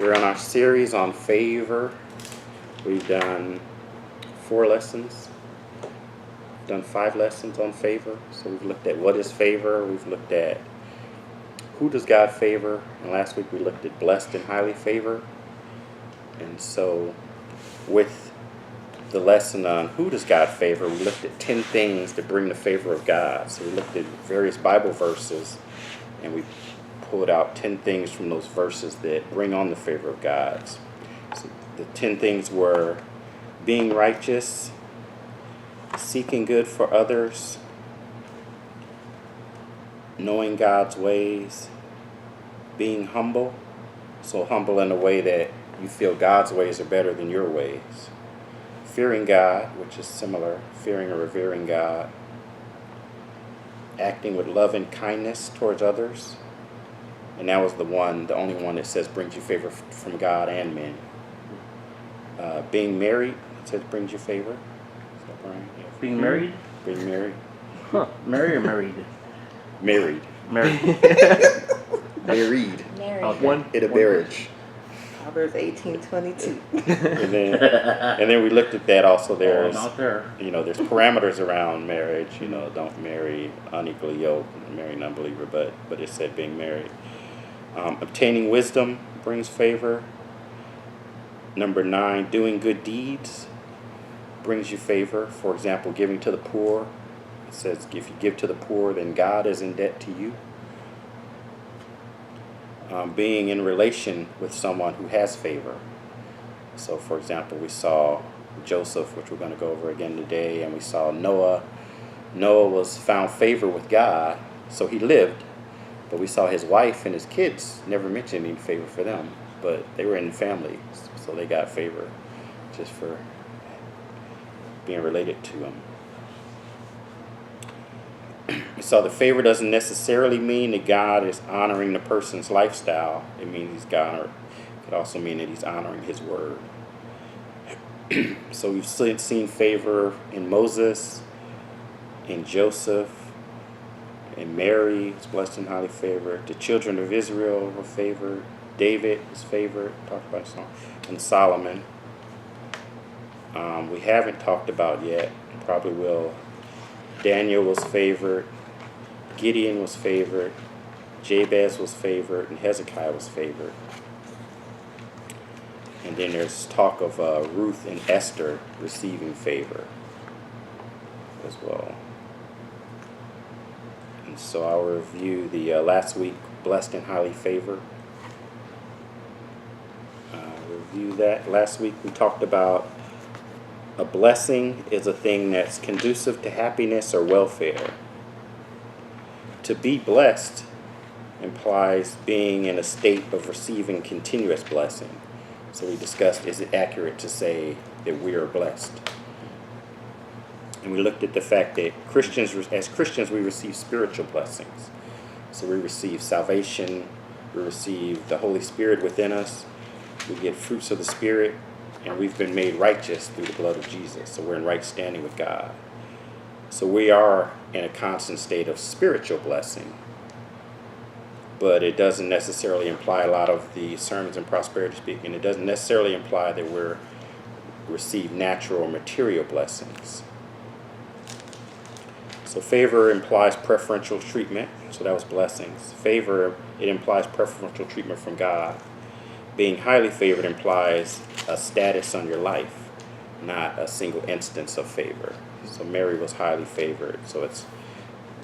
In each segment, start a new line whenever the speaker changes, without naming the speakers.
We're on our series on favor. We've done 4 lessons. We've done 5 lessons on favor. So we've looked at what is favor. We've looked at who does God favor. And last week we looked at blessed and highly favored. And so with the lesson on who does God favor, we looked at 10 things that bring the favor of God. So we looked at various Bible verses and we pulled out 10 things from those verses that bring on the favor of God. So the 10 things were being righteous, seeking good for others, knowing God's ways, being humble. So humble in a way that you feel God's ways are better than your ways. Fearing God, which is similar, fearing or revering God. Acting with love and kindness towards others. And that was the only one that says brings you favor from God and men. Being married, it says brings you favor. Is that Brian? Yeah.
Being married?
Being married.
Huh. Married or married?
Married.
Married.
Married.
Married.
In a marriage.
Proverbs 18:22.
and then we looked at that also. There's
not there.
There's parameters around marriage. Don't marry unequally yoked, marry an unbeliever, but it said being married. Obtaining wisdom brings favor. Number 9, doing good deeds brings you favor. For example, giving to the poor. It says if you give to the poor, then God is in debt to you. Being in relation with someone who has favor. So, for example, we saw Joseph, which we're going to go over again today, and we saw Noah. Noah was found favor with God, so he lived. But we saw his wife and his kids never mentioned any favor for them, but they were in the family, so they got favor just for being related to him. We saw the favor doesn't necessarily mean that God is honoring the person's lifestyle. It means God. It could also mean that he's honoring his word. So we've seen favor in Moses, in Joseph, in Mary, who's blessed and highly favored. The children of Israel were favored. David was favored. Talked about song. And Solomon. We haven't talked about yet. Probably will. Daniel was favored, Gideon was favored, Jabez was favored, and Hezekiah was favored. And then there's talk of Ruth and Esther receiving favor as well. And so I'll review the last week, blessed and highly favored. Review that. Last week we talked about a blessing is a thing that's conducive to happiness or welfare. To be blessed implies being in a state of receiving continuous blessing. So we discussed, is it accurate to say that we are blessed? And we looked at the fact that as Christians, we receive spiritual blessings. So we receive salvation, we receive the Holy Spirit within us, we get fruits of the Spirit, and we've been made righteous through the blood of Jesus. So we're in right standing with God. So we are in a constant state of spiritual blessing. But it doesn't necessarily imply a lot of the sermons in prosperity speaking. It doesn't necessarily imply that we're receive natural or material blessings. So favor implies preferential treatment. So that was blessings. Favor, it implies preferential treatment from God. Being highly favored implies a status on your life, not a single instance of favor. So Mary was highly favored. So it's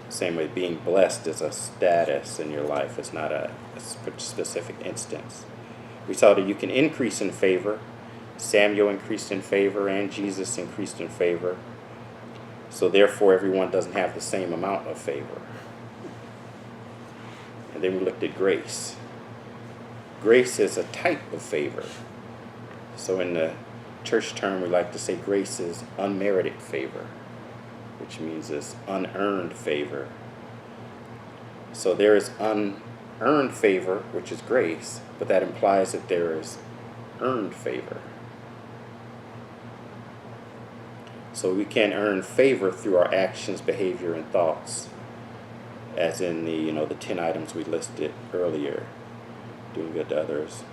the same way being blessed is a status in your life. It's not a specific instance. We saw that you can increase in favor. Samuel increased in favor and Jesus increased in favor. So therefore everyone doesn't have the same amount of favor. And then we looked at grace. Grace is a type of favor. So in the church term, we like to say grace is unmerited favor, which means it's unearned favor. So there is unearned favor, which is grace, but that implies that there is earned favor. So we can earn favor through our actions, behavior, and thoughts, as in the 10 items we listed earlier. Doing good to others,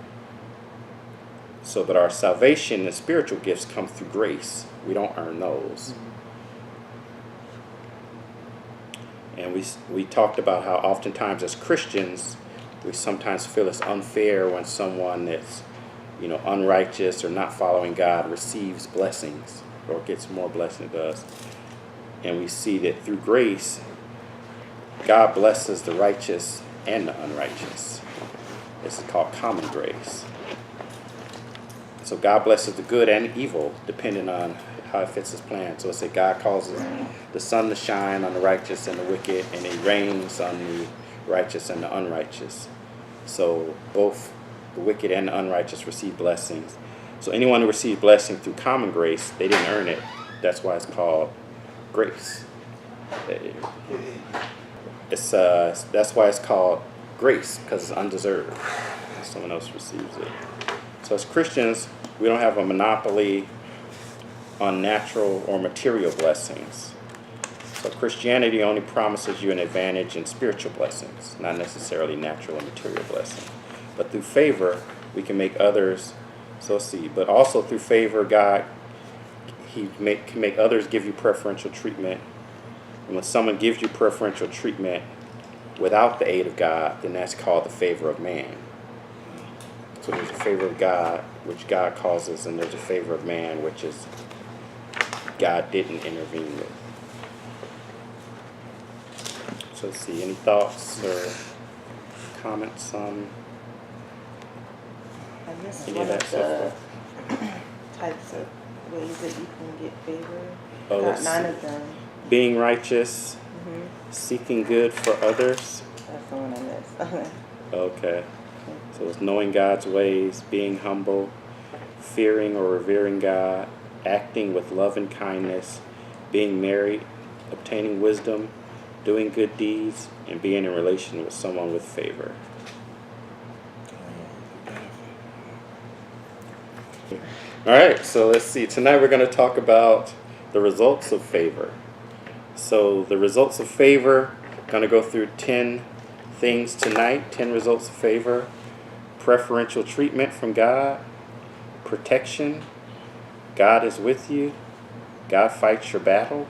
So, but our salvation and spiritual gifts come through grace. We don't earn those. And we talked about how oftentimes as Christians, we sometimes feel it's unfair when someone that's, unrighteous or not following God receives blessings or gets more blessing than us. And we see that through grace, God blesses the righteous and the unrighteous. This is called common grace. So God blesses the good and evil depending on how it fits his plan. So it said God causes the sun to shine on the righteous and the wicked, and it rains on the righteous and the unrighteous. So both the wicked and the unrighteous receive blessings. So anyone who receives blessing through common grace, they didn't earn it. That's why it's called grace. That's why it's called grace, because it's undeserved. Someone else receives it. So as Christians, we don't have a monopoly on natural or material blessings. So Christianity only promises you an advantage in spiritual blessings, not necessarily natural and material blessings. But through favor, we can make others, but also through favor, God, can make others give you preferential treatment. And when someone gives you preferential treatment without the aid of God, then that's called the favor of man. So there's a favor of God, which God causes, and there's a favor of man, which is God didn't intervene with. So let's see, any thoughts or comments on
I guess
any
one
of that
of the
stuff?
types of ways that you can get favor.
Oh,
Got
let's
9
see.
of them.
Being righteous, seeking good for others.
That's the one I missed.
Okay. So it's knowing God's ways, being humble, fearing or revering God, acting with love and kindness, being married, obtaining wisdom, doing good deeds, and being in relation with someone with favor. All right, so let's see. Tonight we're going to talk about the results of favor. So the results of favor, going to go through 10 things tonight, 10 results of favor. Preferential treatment from God, protection, God is with you, God fights your battle,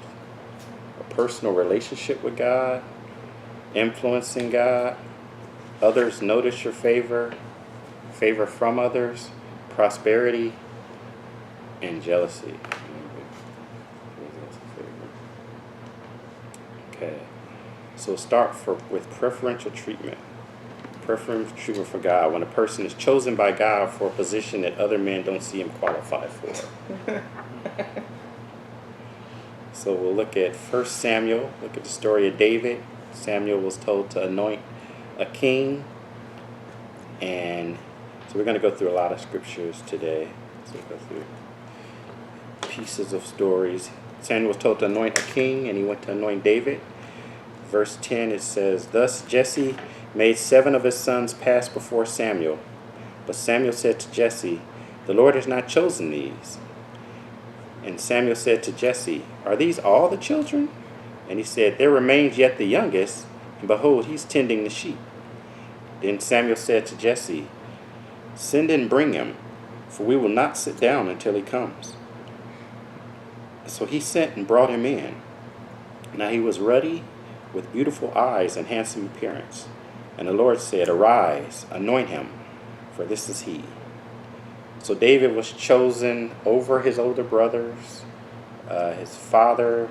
a personal relationship with God, influencing God, others notice your favor, favor from others, prosperity, and jealousy. Okay, so start with preferential treatment. Preferential treatment for God. When a person is chosen by God for a position that other men don't see him qualified for. So we'll look at 1 Samuel, look at the story of David. Samuel was told to anoint a king. And so we're going to go through a lot of scriptures today. So we'll go through pieces of stories. Samuel was told to anoint a king, and he went to anoint David. Verse 10, it says, Thus Jesse made 7 of his sons pass before Samuel. But Samuel said to Jesse, The Lord has not chosen these. And Samuel said to Jesse, Are these all the children? And he said, There remains yet the youngest, and behold, he's tending the sheep. Then Samuel said to Jesse, Send and bring him, for we will not sit down until he comes. So he sent and brought him in. Now he was ruddy, with beautiful eyes and handsome appearance. And the Lord said, Arise, anoint him, for this is he. So David was chosen over his older brothers. His father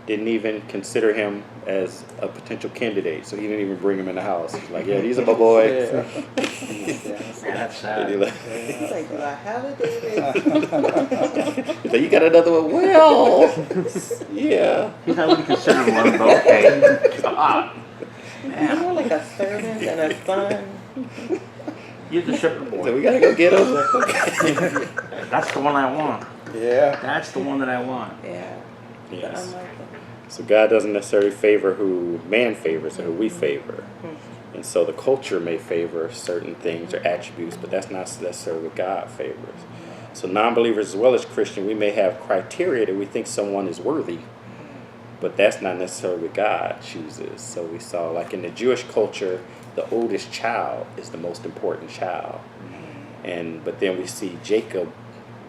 didn't even consider him as a potential candidate, so he didn't even bring him in the house. He's like, yeah, these are my boys.
That's sad.
He's like, do I have a David?
He's like, you got another one? Well, yeah.
He's not really considered one, but okay.
He's more like a servant than a son.
You're the shepherd boy.
So we gotta go get him.
That's the one I want.
Yeah.
That's the one that I want.
Yeah.
Yes.
Unlike him.
So God doesn't necessarily favor who man favors or who we favor. And so the culture may favor certain things or attributes, but that's not necessarily what God favors. So non-believers as well as Christian, we may have criteria that we think someone is worthy, but that's not necessarily what God chooses. So we saw, like in the Jewish culture, the oldest child is the most important child. But then we see Jacob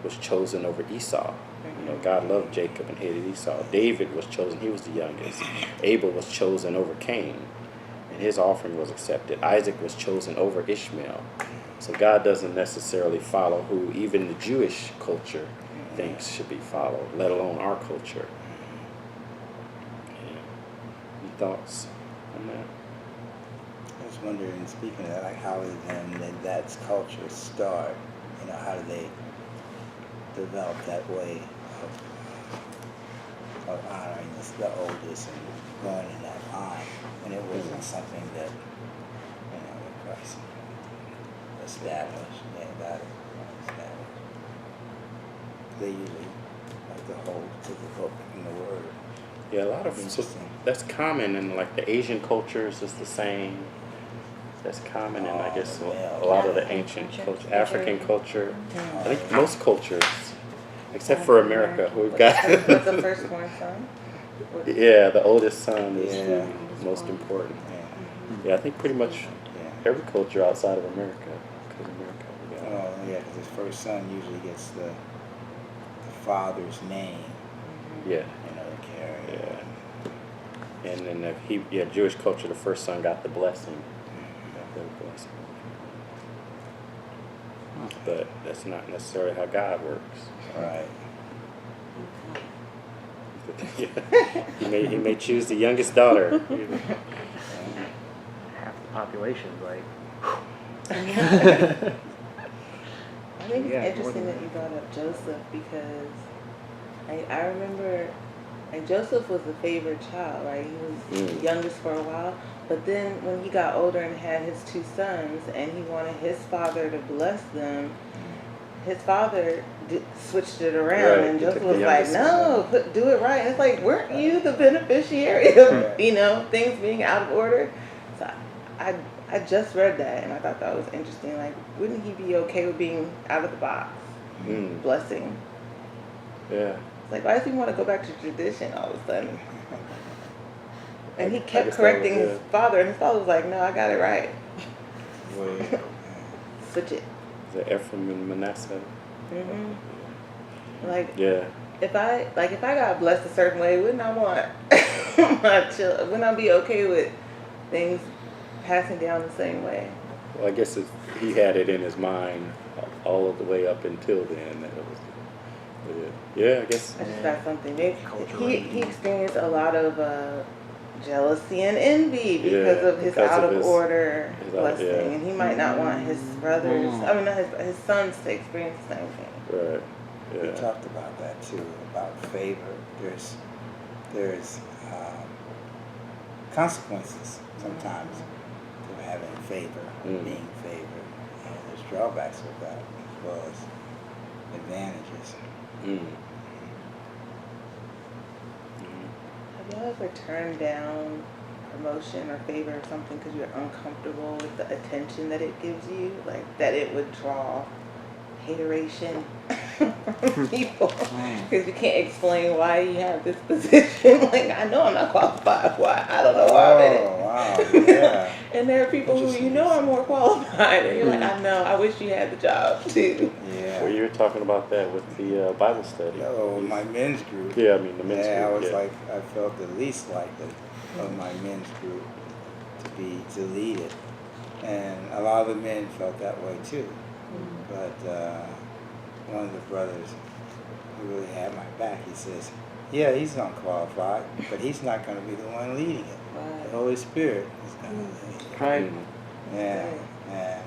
was chosen over Esau. You know, God loved Jacob and hated Esau. David was chosen, he was the youngest. Abel was chosen over Cain, and his offering was accepted. Isaac was chosen over Ishmael. So God doesn't necessarily follow who even the Jewish culture thinks should be followed, let alone our culture. Yeah. Any thoughts on that?
I was wondering, speaking of that, like how did that culture start? You know, how did they develop that way of honoring the oldest and going in that line? And it wasn't something that, you know, the Christ established. Yeah, God established. They usually like to hold to the book and the word.
Yeah, a lot of
Interesting.
that's common in like the Asian cultures is the same. That's common in I guess a lot of the ancient culture, African culture. I think most cultures, except for America, we've got
What's the firstborn son?
yeah, the oldest son is
Yeah.
the most important.
Yeah.
Yeah, I think pretty much
Yeah.
every culture outside of America, because America, we got
Oh, yeah, because his first son usually gets the father's name,
yeah,
you know, to carry.
yeah. And then Jewish culture, the first son got the blessing. Got the blessing. But that's not necessarily how God works.
Right.
He may choose the youngest daughter.
Half the population's like,
I think it's
Yeah,
interesting
more
that you brought up Joseph because I remember like Joseph was the favorite child, right? He was the youngest for a while. But then when he got older and had his two sons and he wanted his father to bless them, his father switched it around,
Right,
and
he
Joseph
took the
was like,
youngest
"No, do it right." And it's like, weren't you the beneficiary of things being out of order? So I just read that and I thought that was interesting. Like, wouldn't he be okay with being out of the box, blessing?
Yeah.
It's like, why does he want to go back to tradition all of a sudden? And he
I
kept
guess that
correcting
was
his
it.
father, and his father was like, "No, I got it right.
Well,
Switch it."
The Ephraim and Manasseh.
Like,
Yeah.
if I got blessed a certain way, wouldn't I want my children? Wouldn't I be okay with things passing down the same way?
Well, I guess he had it in his mind all of the way up until then. That it was. Yeah, I guess.
I just got something. Maybe
Cultural
he experienced a lot of jealousy and envy because
Yeah,
of his
because
out
of
of
his-
order
his
blessing,
yeah.
and he might not want his brothers. I mean, not his sons to experience the same thing.
Right.
we
Yeah.
talked about that too, about favor. There's consequences sometimes to having favor, being favored. And there's drawbacks with that as well as advantages.
Have y'all ever turned down promotion or favor or something because you're uncomfortable with the attention that it gives you? Like, that it would draw hateration from people because you can't explain why you have this position. Like, I know I'm not qualified. Why? I don't know why I'm in it.
Oh, wow, yeah.
And there are people who you know are more qualified, and you're like, I know, I wish you had the job too.
Yeah.
Well, you were talking about that with the Bible study.
Oh, my men's group.
Yeah, I mean the men's
Yeah, I
group.
was
yeah.
like, I felt the least likely of my men's group to lead it, and a lot of the men felt that way too. But one of the brothers who really had my back, he says, "Yeah, he's unqualified, but he's not going to be the one leading it. The Holy Spirit is going to lead it."
right.
Yeah, and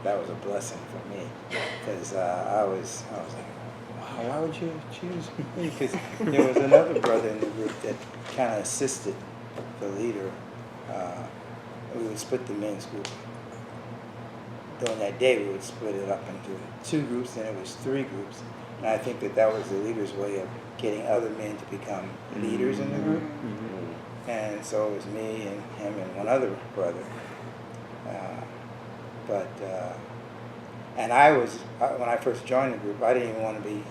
that was a blessing for me because I was like, wow, why would you choose me? Because there was another brother in the group that kind of assisted the leader. We would split the men's group. During that day, we would split it up into 2 groups, and it was 3 groups. And I think that was the leader's way of getting other men to become leaders in the group. And so it was me and him and one other brother. And I was, when I first joined the group, I didn't even want to be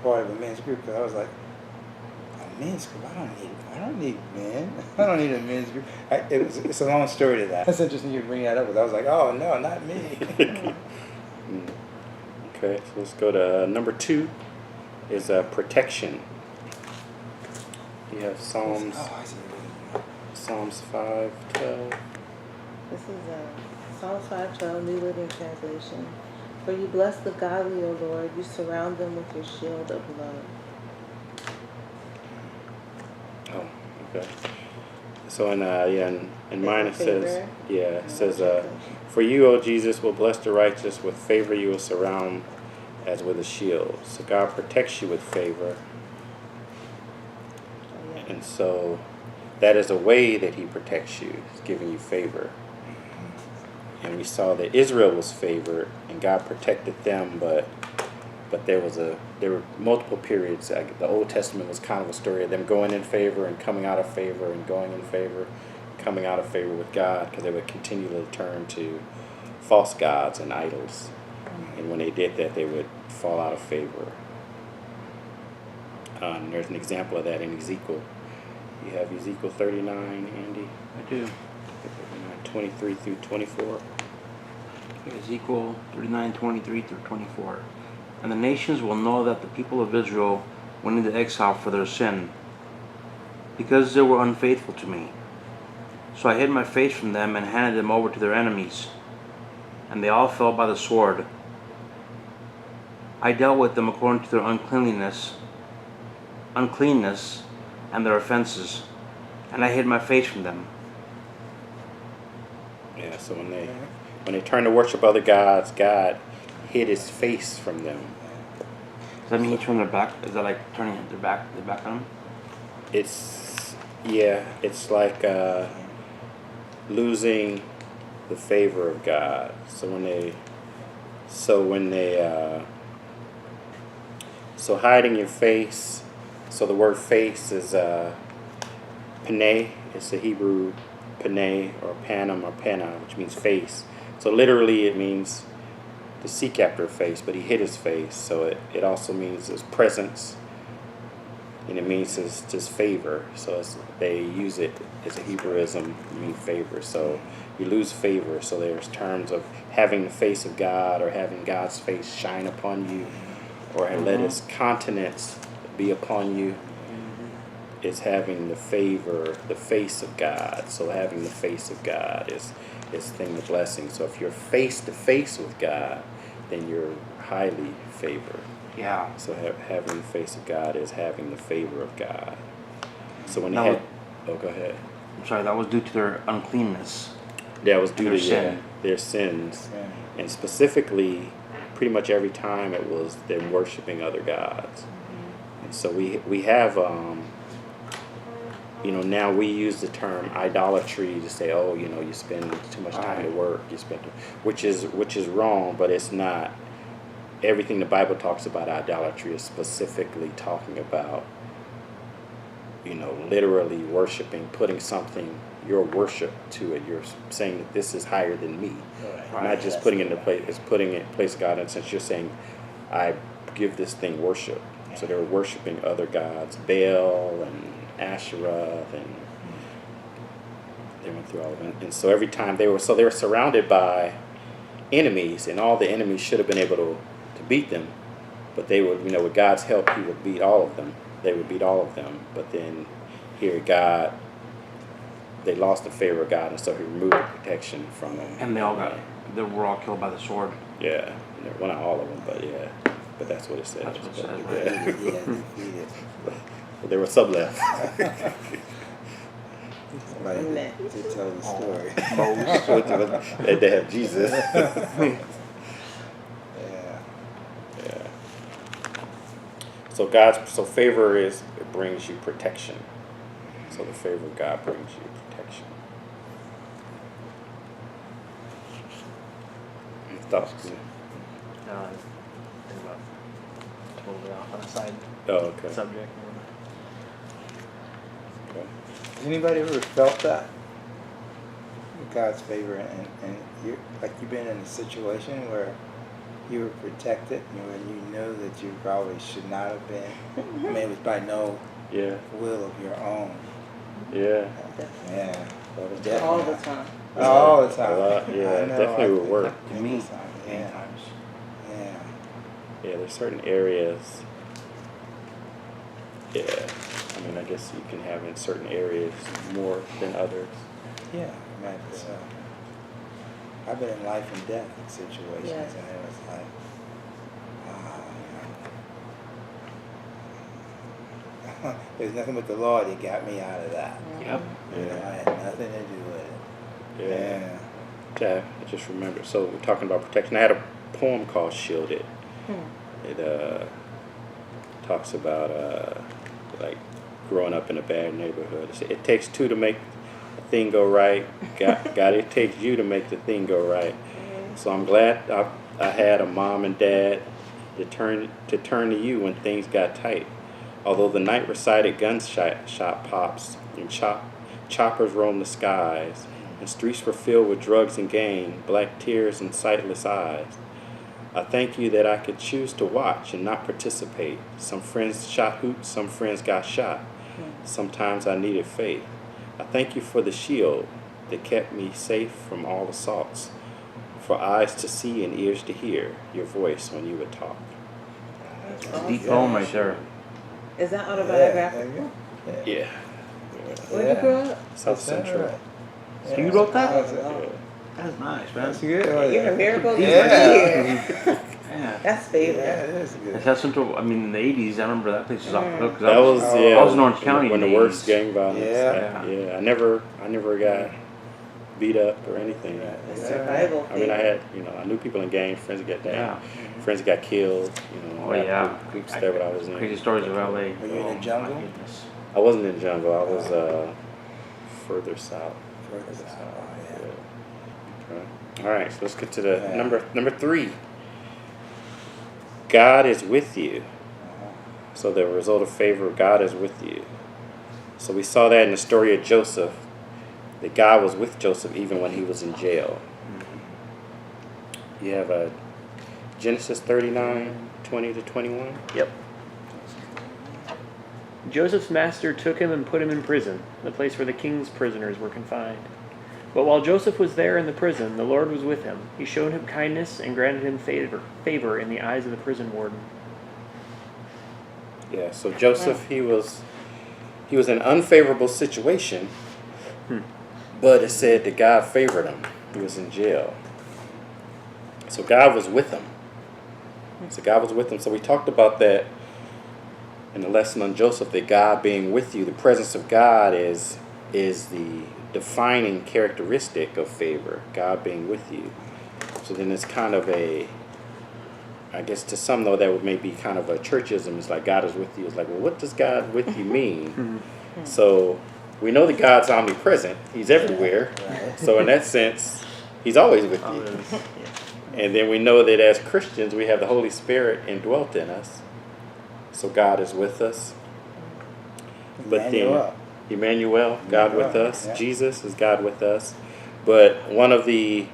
part of a men's group because I was like, a men's group? I don't need men. I don't need a men's group. It's a long story to that. That's interesting you bring that up. I was like, oh no, not me.
Okay, so let's go to number 2 is protection. You have Psalms
Oh, I see.
Psalms 5:12.
This is Psalms 5:12, New Living Translation. For you bless the godly, O Lord. You surround them with your shield of love.
Oh, okay. So in mine it
Is
says,
favor?
it says, for you, O Jesus, will bless the righteous with favor. You will surround as with a shield. So God protects you with favor,
Oh, yeah.
and so that is a way that He protects you. He's giving you favor. And we saw that Israel was favored, and God protected them, but there were multiple periods. The Old Testament was kind of a story of them going in favor and coming out of favor and going in favor, coming out of favor with God, because they would continually turn to false gods and idols. And when they did that, they would fall out of favor. There's an example of that in Ezekiel. You have Ezekiel 39, Andy?
I do.
23 through 24.
Ezekiel 39:23 through 24. And the nations will know that the people of Israel went into exile for their sin, because they were unfaithful to me. So I hid my face from them and handed them over to their enemies, and they all fell by the sword. I dealt with them according to their uncleanness, and their offenses, and I hid my face from them.
Yeah, so when they turned to worship other gods, God hid His face from them.
Does that mean he turned their back? Is that like turning their back on them?
It's like losing the favor of God. So hiding your face. So the word face is paneh. It's the Hebrew paneh or panem or panah, which means face. So literally it means to seek after a face, but He hid His face. So it also means His presence, and it means His favor. So they use it as a Hebrewism to mean favor. So you lose favor. So there's terms of having the face of God, or having God's face shine upon you, or let His countenance be upon you. Is having the favor, the face of God. So having the face of God is a thing of blessing. So if you're face to face with God, then you're highly favored.
Yeah.
So having the face of God is having the favor of God. So when
Now,
go ahead.
I'm sorry, that was due to their uncleanness.
That was due
Their
to
sin.
their sins,
Yeah.
and specifically, pretty much every time it was them worshiping other gods. And so we have. Now we use the term idolatry to say, oh, you spend too much time to work, which is wrong, but it's not. Everything the Bible talks about idolatry is specifically talking about, literally worshiping, putting something, your worship to it. You're saying that this is higher than me,
Right.
not just putting it in place. It's putting it in place of God. And since you're saying, I give this thing worship, so they were worshiping other gods, Baal and Asherah, and they went through all of it. And so every time they were surrounded by enemies, and all the enemies should have been able to beat them, but they would, with God's help, He would beat all of them. They would beat all of them. But then here, they lost the favor of God, and so He removed the protection from them.
And they were all killed by the sword.
Yeah, well, not all of them, but yeah, but that's what it says.
That's what it says,
But,
right?
Yeah.
but there were some left.
Somebody to tell the story.
And they have Jesus.
Yeah.
Yeah. So favor it brings you protection. So the favor of God brings you protection. Thoughts?
I think about totally off on a side
Oh, okay.
subject.
Okay.
Has anybody ever felt that? God's favor, and you've been in a situation where you were protected, and you know that you probably should not have been. I mean, it was by no
Yeah.
will of your own.
Yeah.
Yeah.
All the time.
All the time.
A lot, yeah,
I know,
definitely
I
would
think
work.
many times. Yeah.
times.
Yeah.
Yeah, there's certain areas. Yeah, I mean, I guess you can have in certain areas more than others.
Yeah, but I've been in life and death situations,
Yeah.
and it was like, there's nothing but the Lord that got me out of that.
Yep.
You know, I had nothing to do with it.
Yeah. Yeah, I just remember. So we're talking about protection. I had a poem called "Shielded." It talks about like growing up in a bad neighborhood. It takes two to make a thing go right. God, it takes you to make the thing go right. So I'm glad I had a mom and dad to turn to you when things got tight. Although the night recited gunshot pops and choppers roamed the skies, and streets were filled with drugs and gang, black tears and sightless eyes. I thank you that I could choose to watch and not participate. Some friends shot hoops, some friends got shot. Sometimes I needed faith. I thank you for the shield that kept me safe from all assaults, for eyes to see and ears to hear your voice when you would talk.
Deep poem right there.
Is that autobiographical?
Yeah.
Where'd you grow up?
South Central.
So you wrote that?
Yeah.
That's nice, man.
That's good.
You're a miracle.
Yeah.
Yeah.
That's
Yeah,
favorite.
it is good.
It's South Central. I mean, in the '80s, I remember that place was off the hook. 'Cause
That was yeah.
I was in Orange County
when
in
the
the
worst
80s.
gang violence.
Yeah.
Yeah. I never got beat up or anything.
It's survival
I mean, I
thing.
had I knew people in gangs, friends that got down,
Yeah.
friends that got killed.
Oh yeah.
Groups there when I was in.
Crazy stories of LA.
Were you in the
Oh,
jungle?
my goodness.
I wasn't in the jungle. I was further south.
Further south, oh, yeah.
Okay. All right, so let's get to the
Yeah.
number 3. God is with you.
Uh-huh.
So the result of favor, God is with you. So we saw that in the story of Joseph, that God was with Joseph even when he was in jail. You have Genesis 39:20-21.
Yep. Joseph's master took him and put him in prison, the place where the king's prisoners were confined. But while Joseph was there in the prison, the Lord was with him. He showed him kindness and granted him favor in the eyes of the prison warden.
Yeah, so Joseph, he was in an unfavorable situation, but it said that God favored him. He was in jail. So God was with him. So we talked about that in the lesson on Joseph, that God being with you, the presence of God is the defining characteristic of favor, God being with you. So then it's kind of I guess to some though that would maybe kind of a churchism. It's like God is with you. It's like, well, what does God with you mean? So we know that God's omnipresent. He's everywhere.
Right.
So in that sense, he's always with you. And then we know that as Christians, we have the Holy Spirit indwelt in us. So God is with us. But then Emmanuel, God with us.
Yeah.
Jesus is God with us. But one of the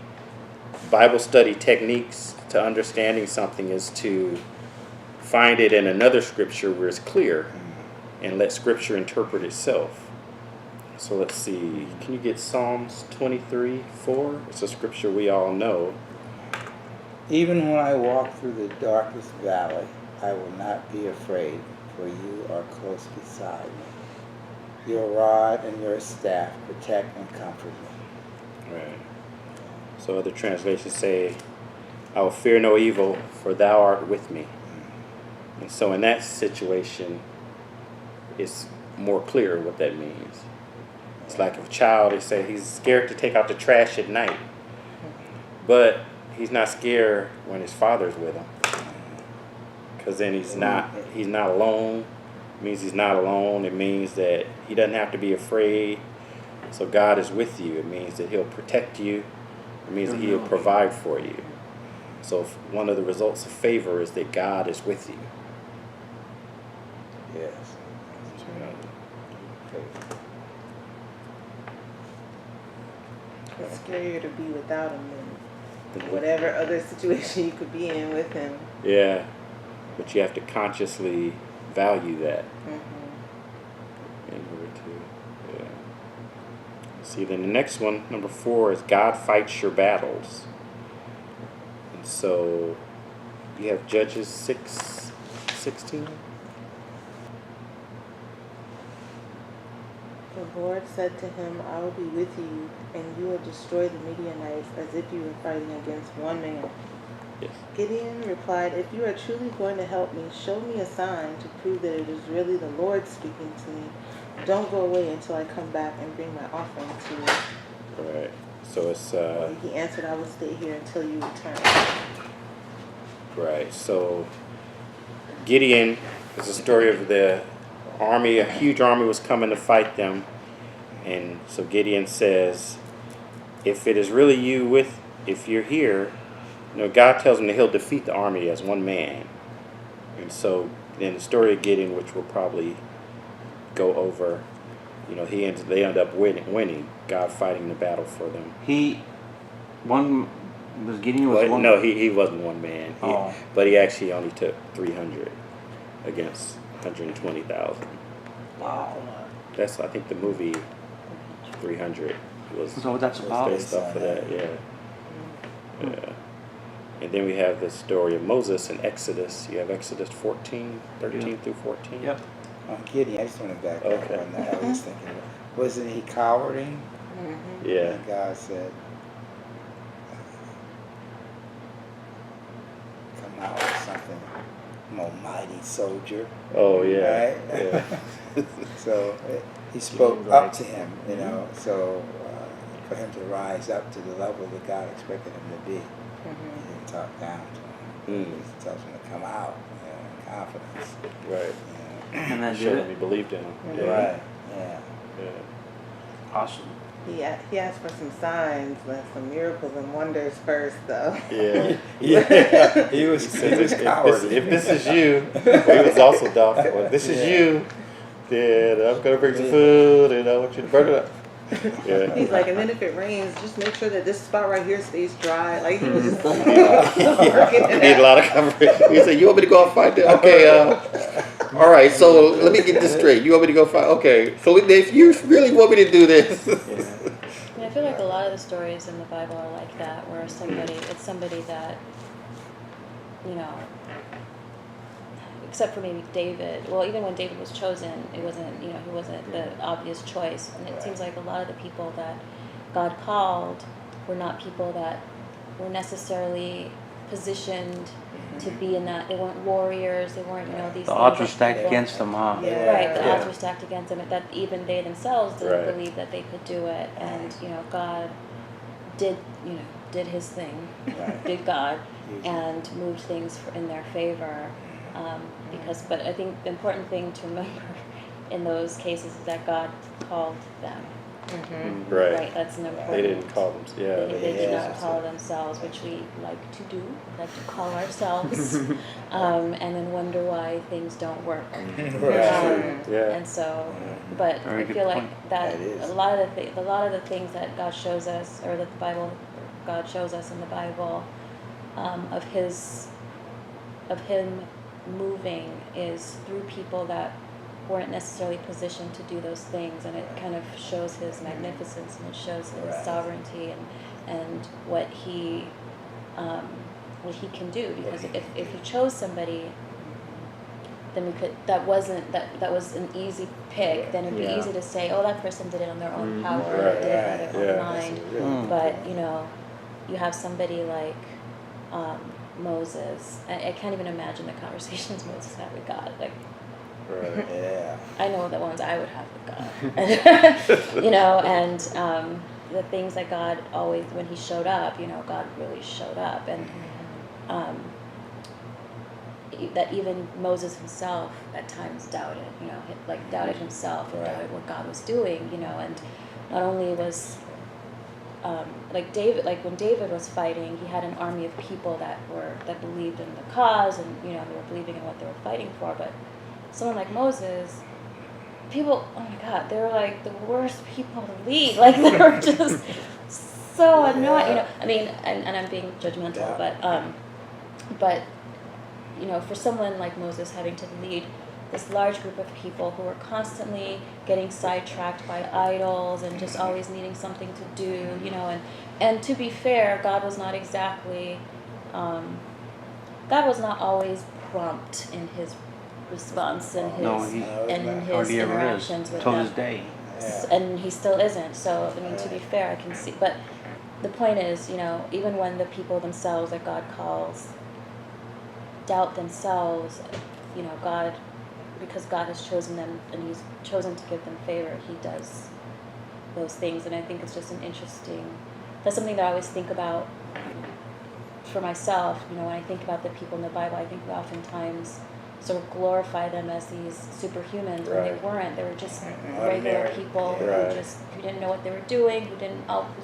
Bible study techniques to understanding something is to find it in another scripture where it's clear and let scripture interpret itself. So let's see. Can you get Psalms 23:4? It's a scripture we all know.
Even when I walk through the darkest valley, I will not be afraid, for you are close beside me. Your rod and your staff protect and comfort me.
Right. So other translations say, I will fear no evil, for thou art with me. And so in that situation, it's more clear what that means. It's like if a child, they say he's scared to take out the trash at night. But he's not scared when his father's with him. Because then he's not alone. It means he's not alone. It means that he doesn't have to be afraid. So God is with you. It means that he'll protect you. It means that he'll provide for you. So one of the results of favor is that God is with you.
Yes.
It's scarier to be without him than whatever other situation you could be in with him.
Yeah. But you have to consciously value that in order to, yeah. See, then the next one, number 4, is God fights your battles. And so You have Judges 6:16.
The Lord said to him, I will be with you, and you will destroy the Midianites as if you were fighting against one man.
Yes.
Gideon replied, if you are truly going to help me, show me a sign to prove that it is really the Lord speaking to me. Don't go away until I come back and bring my offering to you.
Right. So it's
He answered, I will stay here until you return.
right. So Gideon is the story of the army. A huge army was coming to fight them, and so Gideon says, "If it is really you, if you're here, God tells him that He'll defeat the army as one man." And so then the story of Gideon, which we'll probably go over, they end up winning. God fighting the battle for them.
Gideon was
Well,
one?
no, he wasn't one man.
Oh.
But he actually only took 300 against 120,000.
Wow.
That's, I think, the movie 300 was
So that's about
based off of that. Yeah. And then we have the story of Moses in Exodus. You have Exodus 14, 13 through 14.
Yep.
Gideon, I just want to back up
Okay.
on that. I was thinking, wasn't he cowering?
Yeah.
And God said, come out with something, more mighty soldier.
Oh, yeah.
Right?
Yeah.
So he spoke up to him, so for him to rise up to the level that God expected him to be. He didn't talk down to him. He tells him to come out in confidence.
Right.
And then
Showed
did
him he
it?
believed in him. Yeah.
Right, yeah.
Yeah.
Awesome.
He asked for some signs, some miracles and wonders first, though.
Yeah.
Yeah, he was
If
cowardly.
this is you, well, he was also doubtful. If this is you, then I'm going to bring some food and I want you to burn it up. Yeah.
He's like, and then if it rains, just make sure that this spot right here stays dry. Like, he was just working
He
it
need a
out.
lot of coverage. He said, you want me to go out fight that? Okay, all right, so let me get this straight. You want me to go fight? Okay, so if you really want me to do this.
I feel like a lot of the stories in the Bible are like that, where it's somebody that, except for maybe David. Well, even when David was chosen, it wasn't, he wasn't the obvious choice. And it seems like a lot of the people that God called were not people that were necessarily positioned to be in that. They weren't warriors. They weren't, these.
The odds were
things that
stacked
people-
against them, huh?
Yeah.
Right, the
Yeah.
odds were stacked against them. That even they themselves didn't
Right.
believe that they could do it, and God did His thing, did God, and moved things in their favor. But I think the important thing to remember in those cases is that God called them.
Right.
That's an important.
They didn't call them. Yeah.
They did not
Yeah.
call themselves, which we like to do. We like to call ourselves, and then wonder why things don't work.
Right.
Yeah.
And so, but
Very
I
good
feel like
point.
that
That is.
a lot of the things that God shows us, or that the Bible, God shows us in the Bible, of Him moving is through people that weren't necessarily positioned to do those things, and it kind of shows His magnificence, and it shows His
Right.
sovereignty, and what He can do. Because if He chose somebody, then that was an easy pick. Then it'd be
Yeah.
easy to say, oh, that person did it on their own power,
Right.
did it by their own
Yeah.
mind.
Mm.
But you have somebody like Moses. I can't even imagine the conversations Moses had with God. Like,
Right.
Yeah.
I know the ones I would have with God. And the things that God always, when He showed up, God really showed up, and that even Moses himself at times doubted, doubted himself and doubted what God was doing, and not only was when David was fighting, he had an army of people that believed in the cause, and they were believing in what they were fighting for. But someone like Moses, people, oh my God, they were like the worst people to lead. Like, they were just so annoying. I mean, and I'm being judgmental,
Yeah.
but for someone like Moses having to lead this large group of people who were constantly getting sidetracked by idols and just always needing something to do, and to be fair, God was not exactly God was not always prompt in his response and his
No, he
and in his
hardly ever is.
interactions with
Till
them.
this day.
Yeah.
And he still isn't. So I mean, to be fair, I can see. But the point is, even when the people themselves that God calls doubt themselves, God, because God has chosen them and He's chosen to give them favor, He does those things. And I think it's just an interesting. That's something that I always think about for myself. When I think about the people in the Bible, I think we oftentimes sort of glorify them as these superhumans when they
Right.
weren't. They were just regular
Ordinary.
people
Right.
who didn't know what they were doing, who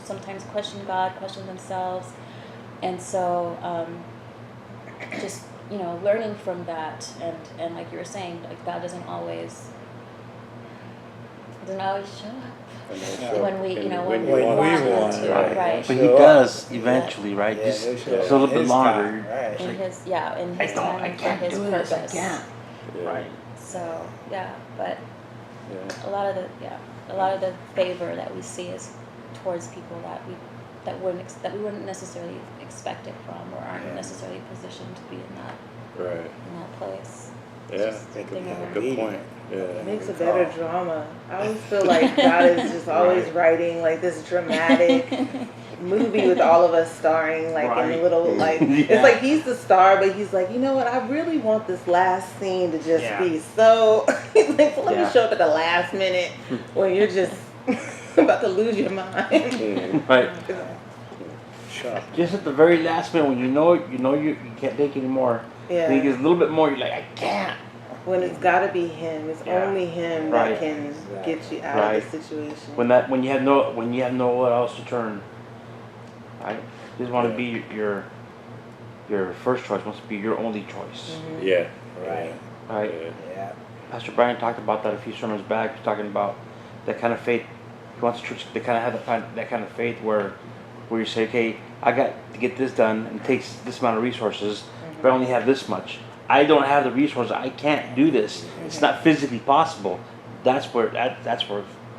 sometimes question God, question themselves, and so just learning from that, and like you were saying, like God doesn't always show up when we
when
you
want
want
Him
one,
to,
right.
right?
But he
Show up.
does eventually, right?
Yeah,
Just
he'll show
a
up
little
in
bit
his
longer.
time, right.
In His in
I
His
don't,
time
I
and for
can't
His
do
purpose.
this. I can't.
Yeah.
Right.
So but
Yeah.
a lot of the favor that we see is towards people that we wouldn't necessarily expect it from, or aren't
Yeah.
necessarily positioned to be in
Right.
that place.
Yeah.
just a thing of-
Good point.
It
Yeah.
makes a better drama. I always feel like God is just always writing like this dramatic movie with all of us starring like in
Right.
little like
Yeah.
it's like he's the star, but he's like, you know what, I really want this last scene to just
Yeah.
be so he's like, so let me
Yeah.
show up at the last minute when you're just about to lose your mind.
Mm.
Right.
Sure.
Just at the very last minute when you can't take anymore.
Yeah.
He gets a little bit more. You're like, I can't.
When it's gotta be him. It's
Yeah.
only him
Right.
that can get you out
Right.
of the situation.
When you have nowhere else to turn. Right. You just want to be your first choice. Wants to be your only choice.
Mhm.
Yeah.
Right.
Right.
Yeah.
Yeah.
Pastor Brian talked about that a few sermons back. He's talking about that kind of faith. He wants the church to kind of have that kind of faith where you say, okay, I got to get this done, and it takes this amount of resources, but I only have this much. I don't have the resources. I can't do this. It's not physically possible. That's where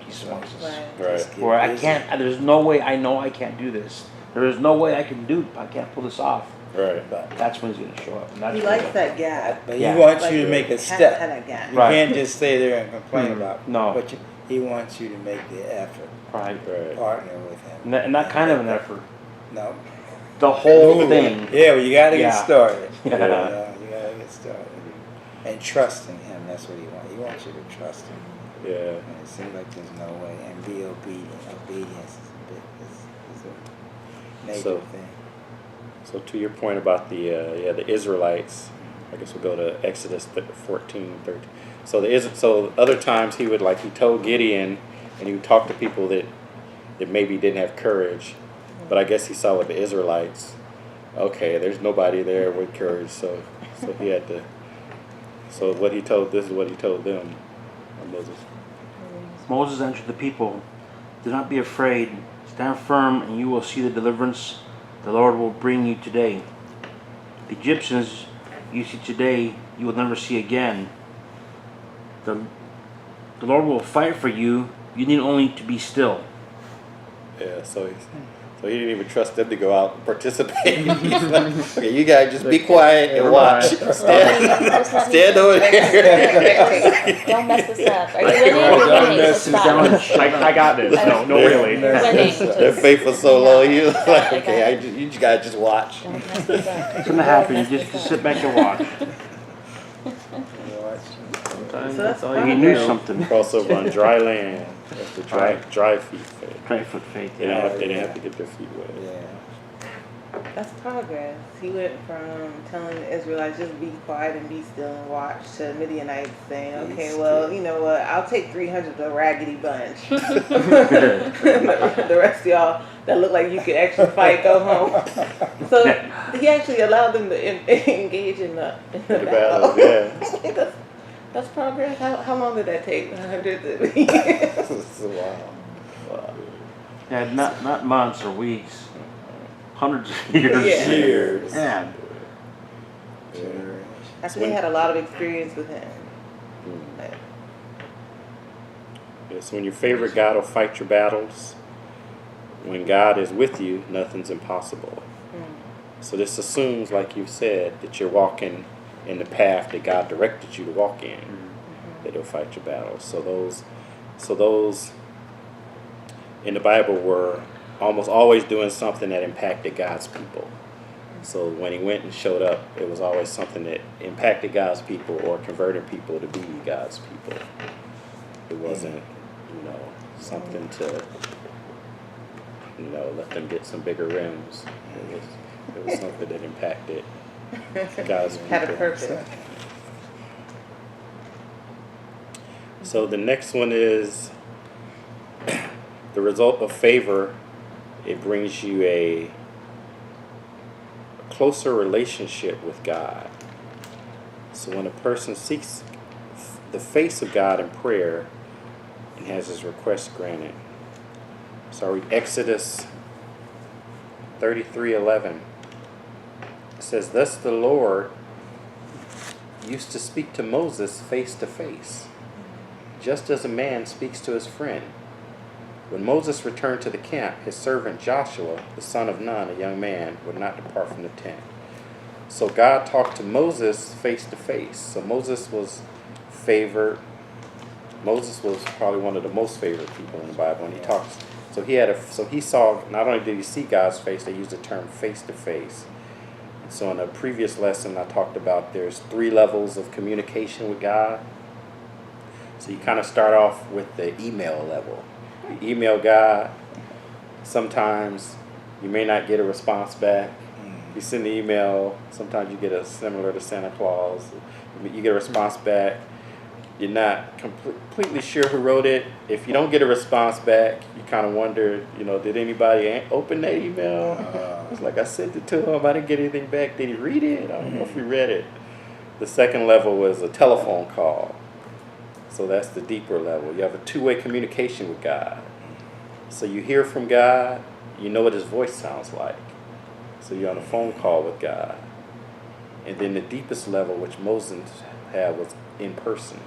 Jesus wants us.
Right.
Right.
Just get
Where I
busy.
can't. There's no way. I know I can't do this. There is no way I can do. I can't pull this off.
Right.
But that's when he's going to show up. And that's
He
when-
likes that gap.
But
Yeah.
he wants
Like,
you to make a
had
step.
that gap.
You
Right.
can't just stay there and complain
Mhm.
about.
No.
But he wants you to make the effort.
Right.
Right.
Partner with him.
And that kind of an effort.
No.
The whole thing.
Yeah, well, you got to
Yeah.
get started.
Yeah.
You got to get started. And trusting him, that's what he wants. He wants you to trust him.
Yeah.
And it seems like there's no way. And be obedient. Obedience is a major
So-
thing.
So to your point about the Israelites, I guess we'll go to Exodus 14, 13. So other times he told Gideon, and he would talk to people that maybe didn't have courage, but I guess he saw with the Israelites, okay, there's nobody there with courage, so he had to. So this is what he told them, Moses.
Moses answered the people, do not be afraid. Stand firm, and you will see the deliverance the Lord will bring you today. The Egyptians you see today, you will never see again. The Lord will fight for you. You need only to be still.
Yeah, so he didn't even trust them to go out and participate. He's like, okay, you guys just be quiet and watch.
Just let me
Stand over there.
Don't mess this up. Are you winning? You're
Don't
winning.
mess
So
this
stop.
I got this. No,
Yeah.
really.
You're winning.
They're
Just
faithful so long. He was
Yeah,
like,
I
okay,
got it.
you guys just watch.
don't mess this up.
It's going to happen. You just sit back and watch.
Sometimes
So
that's
that's
all
fine.
you
He
need.
knew something.
Crossover on dry land. That's the dry feet faith.
Right foot faith.
They
Yeah.
didn't have to get their feet wet.
Yeah.
That's progress. He went from telling the Israelites just be quiet and be still and watch to Midianites saying,
Be
okay,
still.
well, you know what, I'll take 300 of the raggedy bunch. The rest of y'all that look like you could actually fight, go home. So he actually allowed them to engage in the battle.
Yeah.
That's progress. How long did that take? Hundreds of years.
Wow.
Yeah, not months or weeks. Hundreds of years.
Yeah.
Years.
Man.
Actually, they had a lot of experience with him. Like,
Yes, when your favorite God will fight your battles, when God is with you, nothing's impossible. So this assumes, like you said, that you're walking in the path that God directed you to walk in, that He'll fight your battles. So those in the Bible were almost always doing something that impacted God's people. So when He went and showed up, it was always something that impacted God's people or converted people to be God's people. It wasn't, something to, let them get some bigger rims. It was something that impacted God's people.
Had a purpose.
So the next one is the result of favor. It brings you a closer relationship with God. So when a person seeks the face of God in prayer and has his request granted. So I read Exodus 33:11. It says, "Thus the Lord used to speak to Moses face to face, just as a man speaks to his friend. When Moses returned to the camp, his servant Joshua, the son of Nun, a young man, would not depart from the tent." So God talked to Moses face to face. So Moses was favored. Moses was probably one of the most favored people in the Bible. And he talks. So he saw. Not only did he see God's face, they used the term face to face. So in a previous lesson, I talked about there's 3 levels of communication with God. So you kind of start off with the email level. You email God. Sometimes you may not get a response back. You send the email. Sometimes you get a similar to Santa Claus. You get a response back. You're not completely sure who wrote it. If you don't get a response back, you kind of wonder, did anybody open that email? It's like I sent it to him. I didn't get anything back. Did he read it? I don't know if he read it. The second level was a telephone call. So that's the deeper level. You have a 2-way communication with God. So you hear from God, you know what His voice sounds like. So you're on a phone call with God. And then the deepest level, which Moses had, was in person.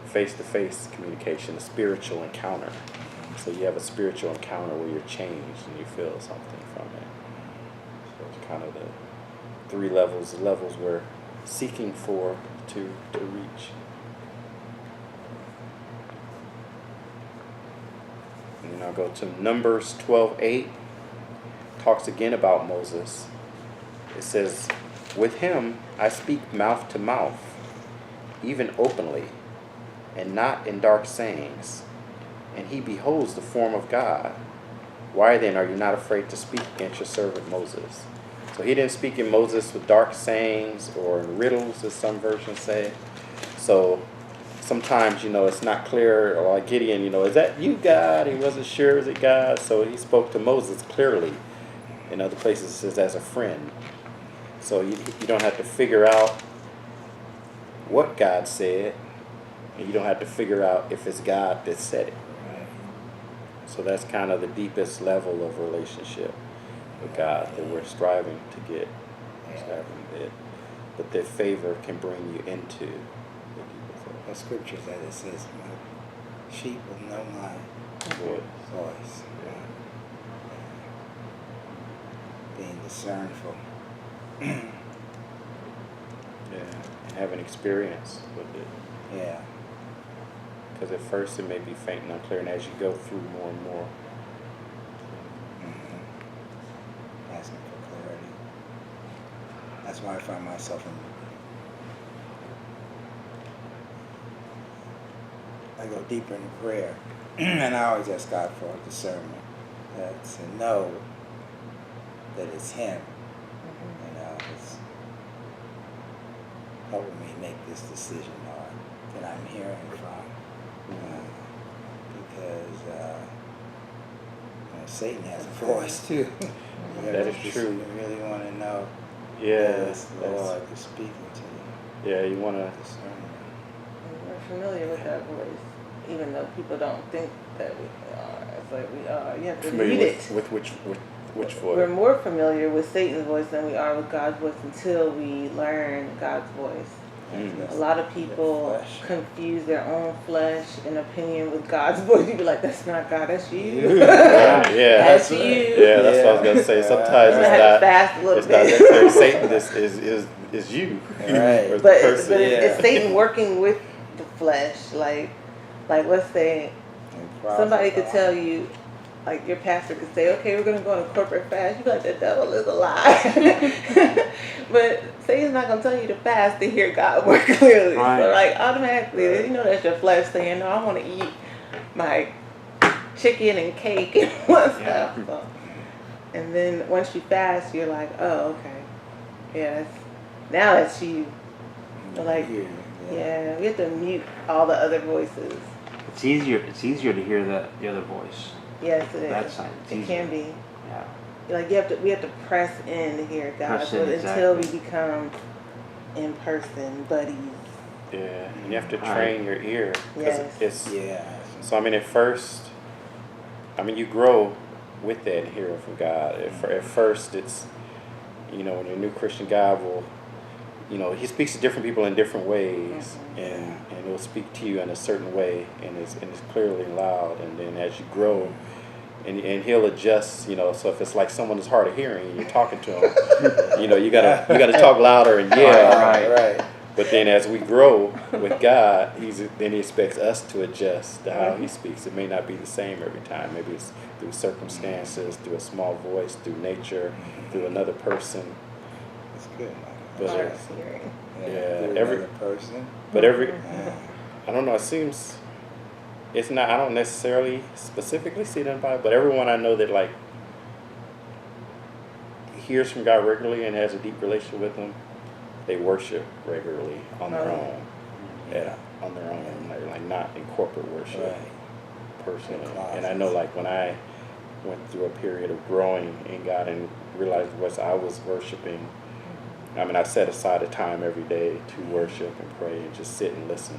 Face-to-face communication, a spiritual encounter. So you have a spiritual encounter where you're changed and you feel something from it. So it's kind of the 3 levels, the levels we're seeking for to reach. And then I'll go to Numbers 12:8. Talks again about Moses. It says, "With him I speak mouth to mouth, even openly, and not in dark sayings. And he beholds the form of God. Why then are you not afraid to speak against your servant Moses?" So he didn't speak in Moses with dark sayings or riddles, as some versions say. So sometimes, it's not clear, or like Gideon, is that you, God? He wasn't sure, is it God? So he spoke to Moses clearly. In other places it says as a friend. So you don't have to figure out what God said, and you don't have to figure out if it's God that said it. So that's kind of the deepest level of relationship with God that we're striving to get. But that favor can bring you into the deepest level.
The scripture that it says, "My sheep will know my voice." Being discernful.
Yeah, and have an experience with it.
Yeah.
Because at first it may be faint and unclear, and as you go through more and more.
Asking for clarity. That's why I find myself I go deeper into prayer. And I always ask God for discernment. To know that it's Him. It's helping me make this decision that I'm hearing from. Because Satan has a voice too.
That is true.
You really want to know.
Yeah,
That's the Lord is speaking to you.
Yeah, you want to.
We're familiar with that voice, even though people don't think that we are. It's like we are. You have to read it.
With which voice?
We're more familiar with Satan's voice than we are with God's voice until we learn God's voice. A lot of people
The flesh.
confuse their own flesh and opinion with God's voice. You be like, that's not God, that's you.
Yeah,
That's you.
yeah, that's what I was gonna say. Sometimes
You
it's
have to
not.
fast a little
It's not
bit.
necessarily Satan. This is you.
Right.
Or the
But
person.
it's
Yeah.
Satan working with the flesh. Like let's say somebody could tell you, like your pastor could say, okay, we're gonna go on a corporate fast. You be like, the devil is a lie. But Satan's not gonna tell you to fast to hear God work clearly.
Right.
So like automatically, you know that's your flesh saying, no, I want to eat my chicken and cake and what's
Yeah.
stuff. So, and then once you fast, you're like, oh, okay, yeah, now that's you. So like, yeah, we have to mute all the other voices.
It's easier to hear the other voice.
Yes, it is.
That side, it's
It can be.
Yeah.
Like we have to press in to hear God.
Press
So
in,
until we
exactly.
become in person buddies.
Yeah, you have to
Right.
train your ear. 'Cause
Yes.
It's,
Yeah.
so I mean, at first, you grow with that and hearing from God. At first, it's, when a new Christian, God will, He speaks to different people in different ways, and He'll speak to you in a certain way, and it's clearly and loud. And then as you grow, and He'll adjust, so if it's like someone is hard of hearing and you're talking to them, you gotta talk louder and yell.
Right.
But then as we grow with God, then He expects us to adjust to how He speaks. It may not be the same every time. Maybe it's through circumstances, through a small voice, through nature, through another person.
It's good.
But
Hard
it's-
of hearing.
Yeah,
Through
every-
another person.
But
Yeah.
I don't know, it's not, I don't necessarily specifically see it in the Bible, but everyone I know that hears from God regularly and has a deep relationship with Him, they worship regularly on their own. Yeah, on their own, like not in corporate worship.
Right.
Personally.
In
And I know when I went through a period of growing in God and realized what I was worshiping, I set aside a time every day to worship and pray and just sit and listen.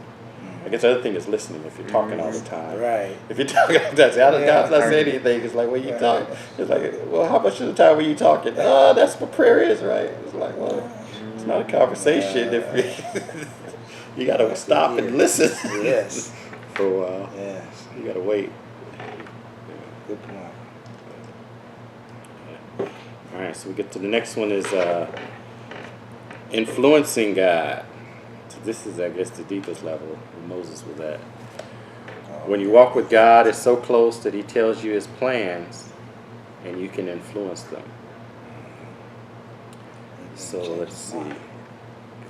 I guess the other thing is listening. If you're talking all the time,
Right.
if you're talking, God's not
Yeah.
saying anything. It's like, when you talk, it's like, well, how much of the time were you talking? Oh, that's what prayer is, right? It's like, well, it's not a conversation. If you got to stop and listen.
Yes.
For a while.
Yes.
You got to wait.
Good point.
All right, so we get to the next one is influencing God. So this is, I guess, the deepest level where Moses was at. When you walk with God, it's so close that He tells you His plans, and you can influence them. So let's see.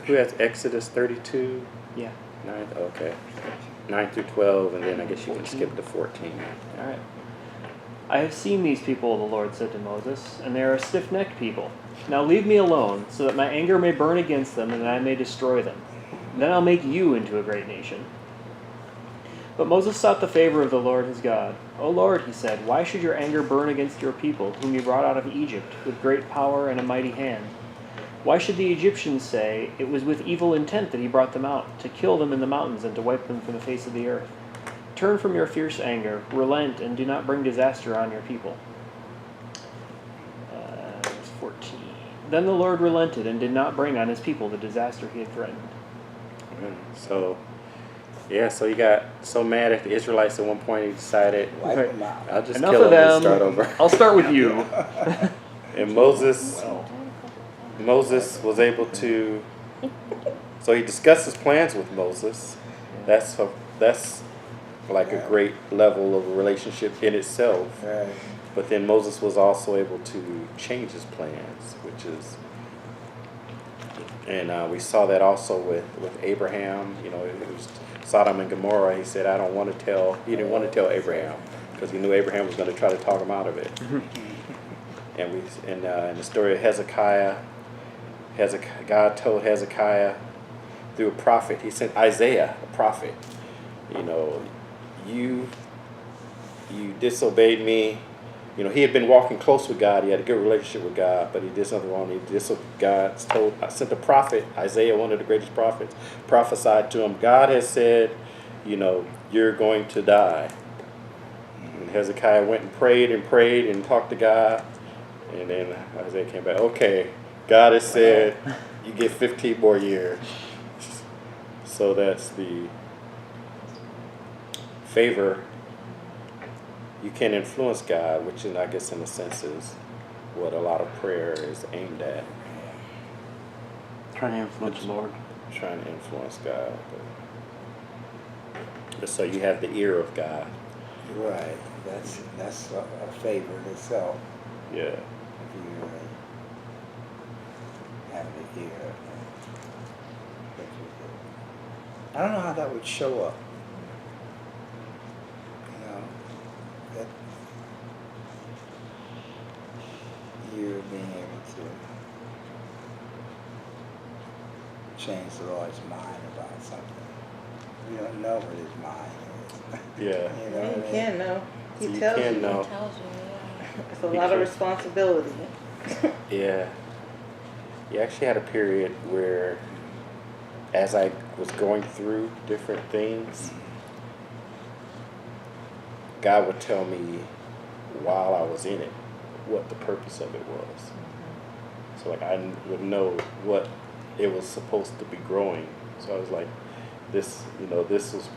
Who has Exodus 32?
Yeah.
9? Okay. 9 through 12, and then I guess you can skip to 14.
All right. I have seen these people, the Lord said to Moses, and they are a stiff-necked people. Now leave me alone, so that my anger may burn against them, and that I may destroy them. Then I'll make you into a great nation. But Moses sought the favor of the Lord his God. O Lord, he said, why should your anger burn against your people, whom you brought out of Egypt, with great power and a mighty hand? Why should the Egyptians say, it was with evil intent that he brought them out, to kill them in the mountains and to wipe them from the face of the earth? Turn from your fierce anger, relent, and do not bring disaster on your people. Verse 14. Then the Lord relented and did not bring on his people the disaster he had threatened.
So, yeah, so he got so mad at the Israelites at one point, he decided,
Wipe them out.
I'll just
Enough
kill
of
them and
them.
start over.
I'll start with you.
And Moses was able to, so he discussed his plans with Moses. That's like a great level of a relationship in itself.
Right.
But then Moses was also able to change his plans, and we saw that also with Abraham. It was Sodom and Gomorrah. He said, he didn't want to tell Abraham because he knew Abraham was going to try to talk him out of it. And in the story of Hezekiah, God told Hezekiah through a prophet, he sent Isaiah, a prophet, you disobeyed me. He had been walking close with God. He had a good relationship with God, but he did something wrong. I sent a prophet, Isaiah, one of the greatest prophets, prophesied to him. God has said, you're going to die. And Hezekiah went and prayed and talked to God. And then Isaiah came back, okay, God has said you get 15 more years. So that's the favor. You can influence God, which is, I guess, in a sense, is what a lot of prayer is aimed at.
Trying to influence the Lord.
Trying to influence God. But so you have the ear of God.
Right. That's a favor in itself.
Yeah.
If you have the ear. I don't know how that would show up. You know, that you being able to change the Lord's mind about something. We don't know what his mind is.
Yeah.
You know
Yeah,
what I
you
mean?
can know. He
You
tells
can
you.
know.
It tells you, yeah.
It's a lot of responsibility.
Yeah. You actually had a period where, as I was going through different things, God would tell me while I was in it what the purpose of it was. So like I would know what it was supposed to be growing. So I was like, this, this was,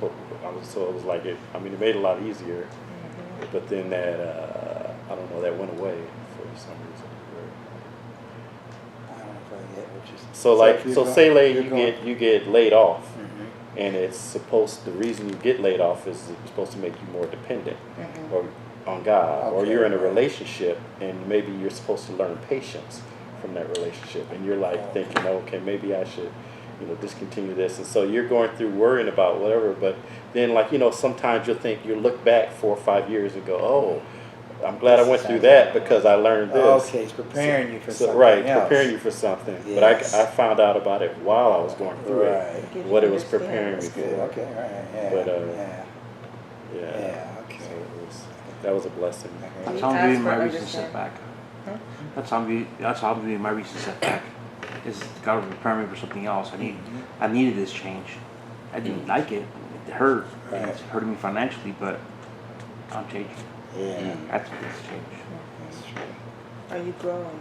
so it was like it made it a lot easier. But then that, I don't know, that went away for some reason.
I don't know if I get what you're saying.
So like,
if you're
so
go-
say
you're
you
going-
you get laid off,
Mhm.
and the reason you get laid off is it's supposed to make you more dependent or on God, or
Okay,
you're in a
right.
relationship and maybe you're supposed to learn patience from that relationship, and you're like thinking, okay, maybe I should, discontinue this, and so you're going through worrying about whatever, but then like, sometimes you'll look back 4 or 5 years and go, oh, I'm glad I went through that because I learned this.
Okay, it's preparing you for
So,
something
right,
else.
preparing you for something.
Yes.
But I found out about it while I was going through
Right.
it,
Gives
what
you
it was preparing me
That's
for.
good. Okay, all right, yeah.
But,
yeah.
Yeah.
Yeah,
So
okay.
that was a blessing.
Okay.
That's
You
how I'm
ask
viewing
for
my recent
understanding.
setback.
Huh?
That's how I'm viewing my recent setback. Is God was preparing me for something else. I needed this change. I didn't like it. It hurt.
Right.
It's hurting me financially, but I'm changing.
Yeah,
That's what this change.
that's true.
Are you growing?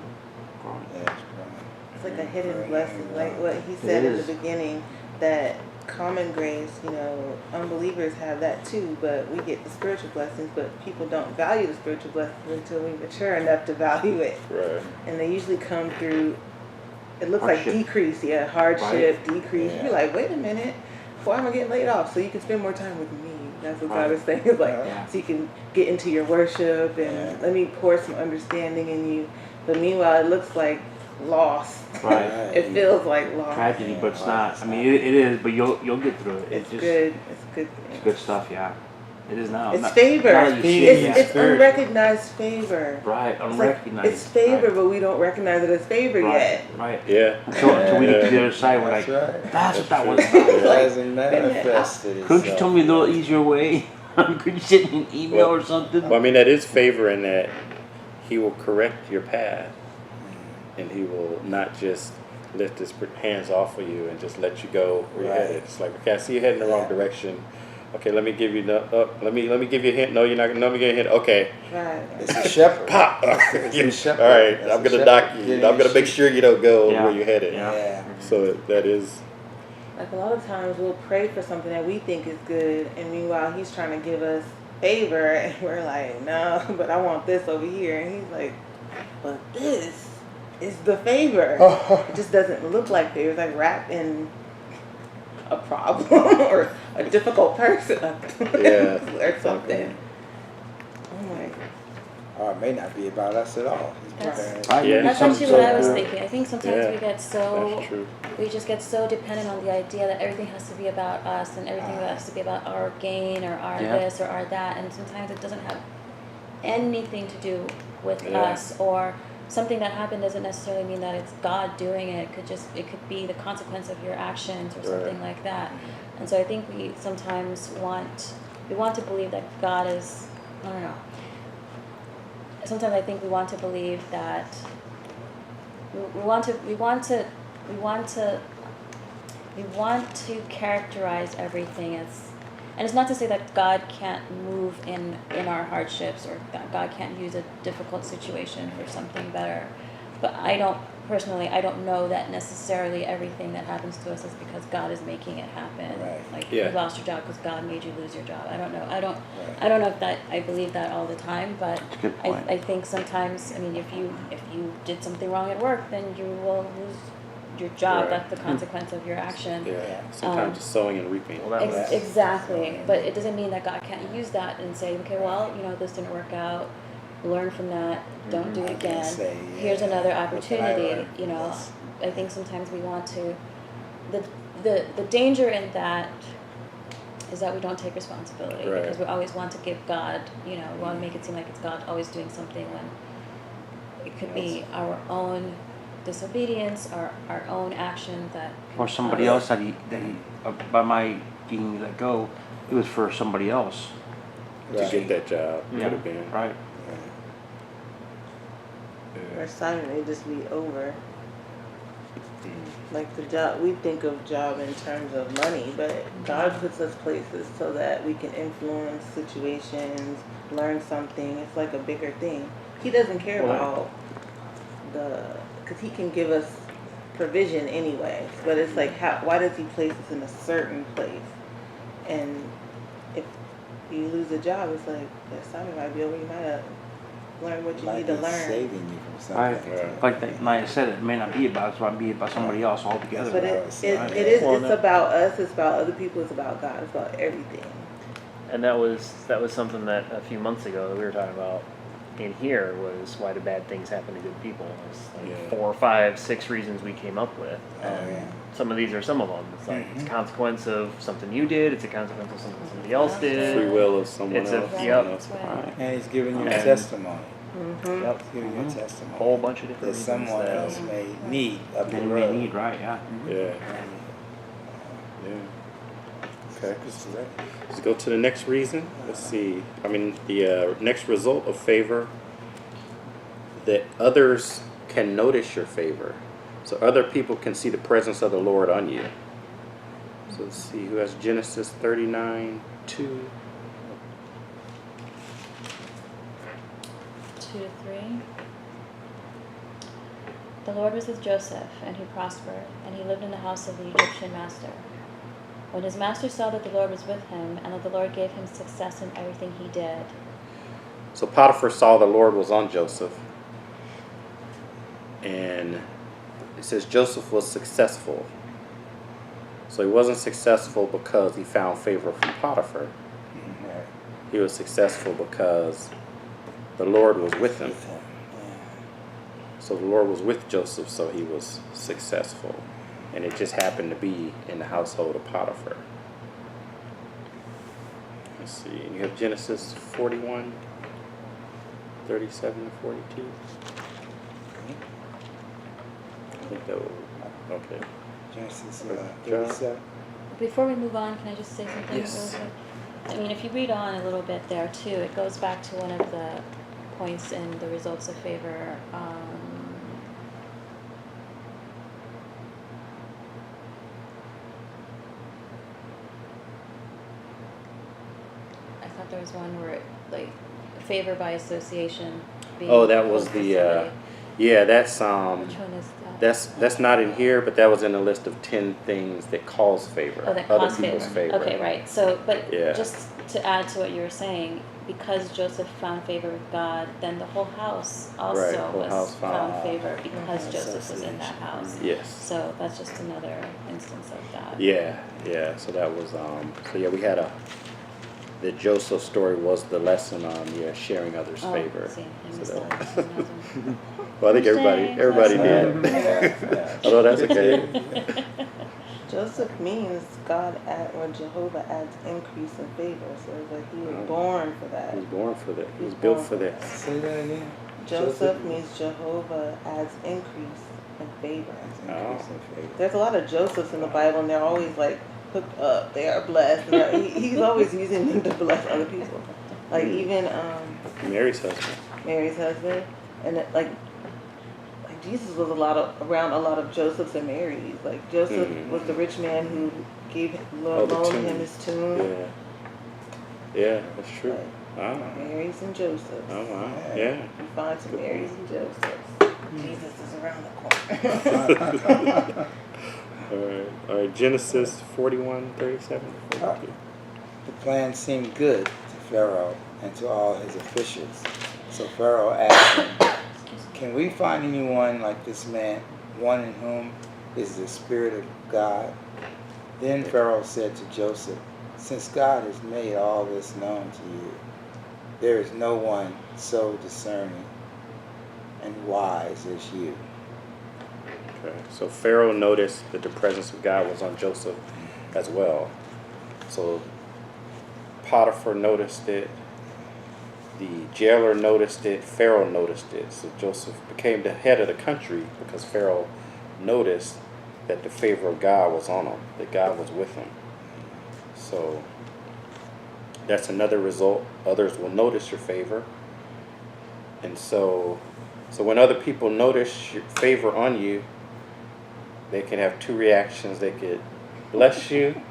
Growing.
Yeah, it's growing.
It's like a hidden
Growing,
blessing, like what he
It
said in the
is.
beginning, that common grace, unbelievers have that too, but we get the spiritual blessings, but people don't value the spiritual blessings until we mature enough to value it.
Right.
And they usually come through, it looks
Hardship.
like decrease, hardship, decrease.
Yeah.
You're like, wait a minute, why am I getting laid off? So you can spend more time with me. That's what God
Right.
is saying. It's like,
Yeah.
so you can get into your worship and
Yeah.
let me pour some understanding in you. But meanwhile, it looks like loss.
Right.
It feels like loss.
Tragedy,
Yeah,
but it's
well,
not.
it's
I mean,
not.
it is, but you'll get through it.
It's
just,
good. It's good.
It's good stuff. Yeah, it is now.
It's
Not-
favor.
now that you see
It's,
it, yeah.
it's
Spiritual.
unrecognized favor.
Right,
It's like,
unrecognized.
it's favor,
Right.
but we don't recognize it as favor
Right,
yet.
right.
Yeah.
Until we get to the other side, we're
That's
like,
right.
that's what that was.
It
about.
hasn't manifested itself.
Couldn't you tell me a little easier way? Could you send me an email or something?
Well, I mean, that is favor in that he will correct your path, and he will not just lift his hands off of you and just let you go where you're
Right.
headed. It's like, okay, I see you heading the wrong
Yeah.
direction. Okay, let me give you let me give you a hint. No, you're not gonna. Let me give you a hint. Okay,
Right.
It's a shepherd.
pop.
It's a shepherd.
All right,
That's
I'm
a
gonna
shepherd
dock you.
getting
I'm gonna
his
make
sheep.
sure you don't go
Yeah.
where you're headed.
Yeah.
So that is.
Like a lot of times we'll pray for something that we think is good, and meanwhile he's trying to give us favor, and we're like, no, but I want this over here, and he's like, but this is the favor. It just doesn't look like favor. It's like wrapped in a problem or a difficult person
Yeah.
or something. I'm like,
Or it may not be about us at all. He's
That's-
preparing us.
Right,
Yeah.
maybe
That's
some-
actually what I was
Yeah.
thinking. I think sometimes
Yeah.
we get so
That's true.
we just get so dependent on the idea that everything has to be about us and everything has to be about our gain or our
Yeah.
this or our that, and sometimes it doesn't have anything to do with
Yeah.
us, or something that happened doesn't necessarily mean that it's God doing it. It could be the consequence of your actions or something like that. And so I think we sometimes want to believe that God is, I don't know. Sometimes I think we want to believe that we want to characterize everything as, and it's not to say that God can't move in our hardships, or that God can't use a difficult situation for something better, but I don't personally, I don't know that necessarily everything that happens to us is because God is making it happen.
Right.
Like
Yeah.
you lost your job because God made you lose your job. I don't know. I
Right.
don't know if that I believe that all the time, but
That's a good point.
I think sometimes, I mean, if you did something wrong at work, then you will lose your job.
Right.
That's the consequence of your action.
Yeah. Sometimes it's sowing and reaping.
Well, that was
Exactly, but it doesn't mean that God can't use that and say, okay, well, this didn't work out. Learn from that. Don't do it
I can
again.
say,
Here's
yeah,
another
what can I
opportunity.
learn from this?
I think sometimes we want to. The danger in that is that we don't take responsibility
Right.
because we always want to give God. We want to make it seem like it's God always doing something when it could be our own disobedience or our own action that.
Or somebody else that he by my getting let go, it was for somebody else.
To get that job.
Yeah.
Could have been.
Right.
Our
Yeah.
assignment may just be over. Like the job, we think of job in terms of money, but God puts us places so that we can influence situations, learn something. It's like a bigger thing. He doesn't care
Well,
about because he can give us provision anyway. But it's like, why does he place us in a certain place? And if you lose a job, it's like the assignment might be over. You might have learned what you
Might
need to
be
learn.
saving you from
Right.
something.
Like Naya said, it may not be about us, it might be about somebody else altogether.
But
Right.
it is.
Well,
It's about us. It's about other people. It's about God. It's about everything.
And that was something that a few months ago that we were talking about in here was why do bad things happen to good people? It's like
Yeah.
4, 5, 6 reasons we came up with.
Oh,
And
yeah.
some of these are some of them. It's like it's a
Mhm.
consequence of something you did. It's a consequence of something somebody else did.
Free will of someone
It's a-
else.
Right,
yep.
Someone else.
right.
And he's giving you a
And-
testimony.
Mm-hmm.
Yep.
He's giving you a testimony.
A whole bunch of different
that
reasons
someone
that-
else may need up the
Then we
road.
need, right, yeah.
Yeah. Yeah. Okay.
It's right.
Let's go to the next reason. Let's see. The next result of favor, that others can notice your favor. So other people can see the presence of the Lord on you. So let's see who has Genesis 39:2.
2 to 3. The Lord was with Joseph, and he prospered, and he lived in the house of the Egyptian master. When his master saw that the Lord was with him, and that the Lord gave him success in everything he did.
So Potiphar saw the Lord was on Joseph. And it says Joseph was successful. So he wasn't successful because he found favor from Potiphar.
Right.
He was successful because the Lord was with him.
With him.
So the Lord was with Joseph, so he was successful. And it just happened to be in the household of Potiphar. Let's see. You have Genesis 41, 37 to 42. I think that was, okay.
Genesis
John?
37.
Before we move on, can I just say something
Yes.
real quick? I mean, if you read on a little bit there too, it goes back to one of the points in the results of favor. I thought there was one where, like, favor by association. Being
Oh, that was
close
the,
to somebody.
yeah, that's,
Which one is that?
that's not in here, but that was in the list of 10 things that cause favor.
Oh, that
Other
cause
people's
favor. Okay, right. So, but
Yeah.
just to add to what you were saying, because Joseph found favor with God, then the whole house also
Right, whole
was
house
found
found-
favor because
Mhm.
Joseph was in that house.
Yes.
So that's just another instance of that.
Yeah, yeah. So that was so yeah, we had the Joseph story was the lesson on sharing others'
Oh,
favor.
see, I
So
missed
that-
that. Another-
well, I think everybody did.
Yeah.
Although that's okay.
Joseph means or Jehovah adds increase in favor. So it's like he was born for that.
He was born for that. He was
He's
built
born
for
for
that.
that.
Say that again.
Joseph means Jehovah adds increase in favor.
Increase in favor.
There's a lot of Josephs in the Bible, and they're always like hooked up. They are blessed. He's always using them to bless other people. Like even
Mary's husband.
Mary's husband, and like Jesus was around a lot of Josephs and Marys. Like Joseph
Mhm.
was the rich man who
Oh, the
loaned
tomb.
him his tomb.
Yeah. Yeah, that's true.
Like,
Wow.
Marys and Josephs.
Oh wow. Yeah.
You find some
Good
Marys
point.
and Josephs. Jesus is around the corner.
All right. Genesis 41:37-42.
The plan seemed good to Pharaoh and to all his officials. So Pharaoh asked him, "Can we find anyone like this man, one in whom is the Spirit of God?" Then Pharaoh said to Joseph, "Since God has made all this known to you, there is no one so discerning and wise as you."
Okay. So Pharaoh noticed that the presence of God was on Joseph as well. So Potiphar noticed it. The jailer noticed it. Pharaoh noticed it. So Joseph became the head of the country because Pharaoh noticed that the favor of God was on him, that God was with him. So that's another result. Others will notice your favor. And so when other people notice your favor on you, they can have two reactions. They could bless you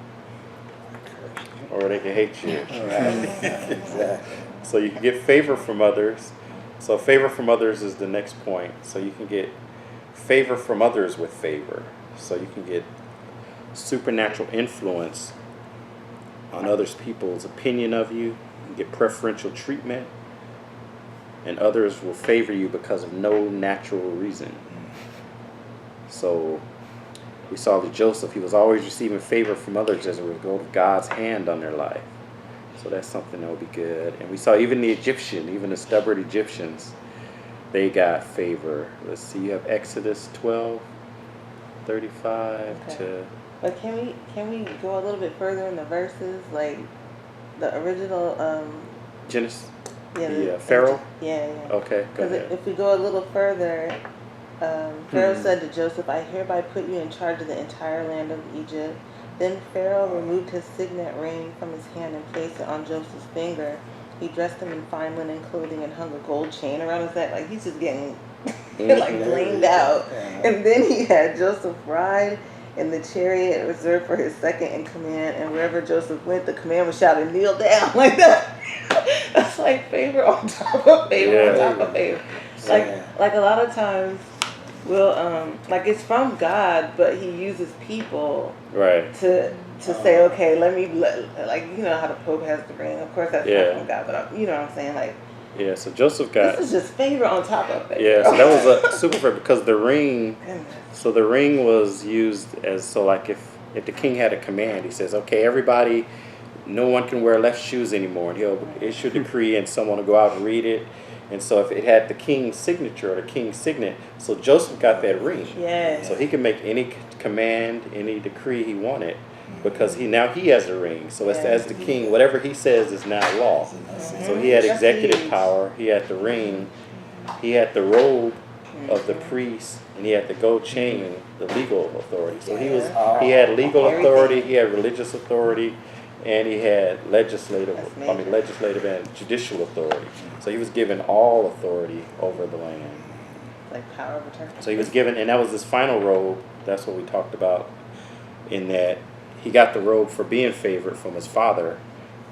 or they can hate you.
Exactly.
So you can get favor from others. So favor from others is the next point. So you can get favor from others with favor. So you can get supernatural influence on others people's opinion of you. You can get preferential treatment. And others will favor you because of no natural reason. So we saw that Joseph, he was always receiving favor from others as a result of God's hand on their life. So that's something that will be good. And we saw even the even the stubborn Egyptians, they got favor. Let's see, you have Exodus 12:35 to...
But can we go a little bit further in the verses, like the original
Genesis?
yeah,
Pharaoh?
Yeah.
Okay, go
Because
ahead.
if we go a little further, Pharaoh said to Joseph, "I hereby put you in charge of the entire land of Egypt." Then Pharaoh removed his signet ring from his hand and placed it on Joseph's finger. He dressed him in fine linen clothing and hung a gold chain around his neck. Like, he's just getting like blinged out. And then he had Joseph ride in the chariot reserved for his second in command, and wherever Joseph went, the command was shouted, "Kneel down!" Like that. That's like favor on top of favor on top of favor. Like a lot of times, we'll like it's from God, but He uses people
Right.
to say, okay, like, you know how the Pope has the ring. Of course, that's not from God, but you know what I'm saying, like.
Yeah, so Joseph got...
This is just favor on top of favor.
Yeah, so that was a super favor because the ring...
Goodness.
So the ring was used as... So like if the king had a command, he says, okay, everybody, no one can wear left shoes anymore. And he'll issue a decree and someone will go out and read it. And so if it had the king's signature or the king's signet, so Joseph got that ring.
Yes.
So he could make any command, any decree he wanted because he has a ring. So as the king, whatever he says is now law. So he had executive power, he had the ring, he had the robe of the priest, and he had the gold chain, the legal authority. So he had legal authority, he had religious authority, and he had legislative and judicial authority. So he was given all authority over the land.
Like power of attorney.
So he was given, and that was his final robe. That's what we talked about, in that he got the robe for being favored from his father,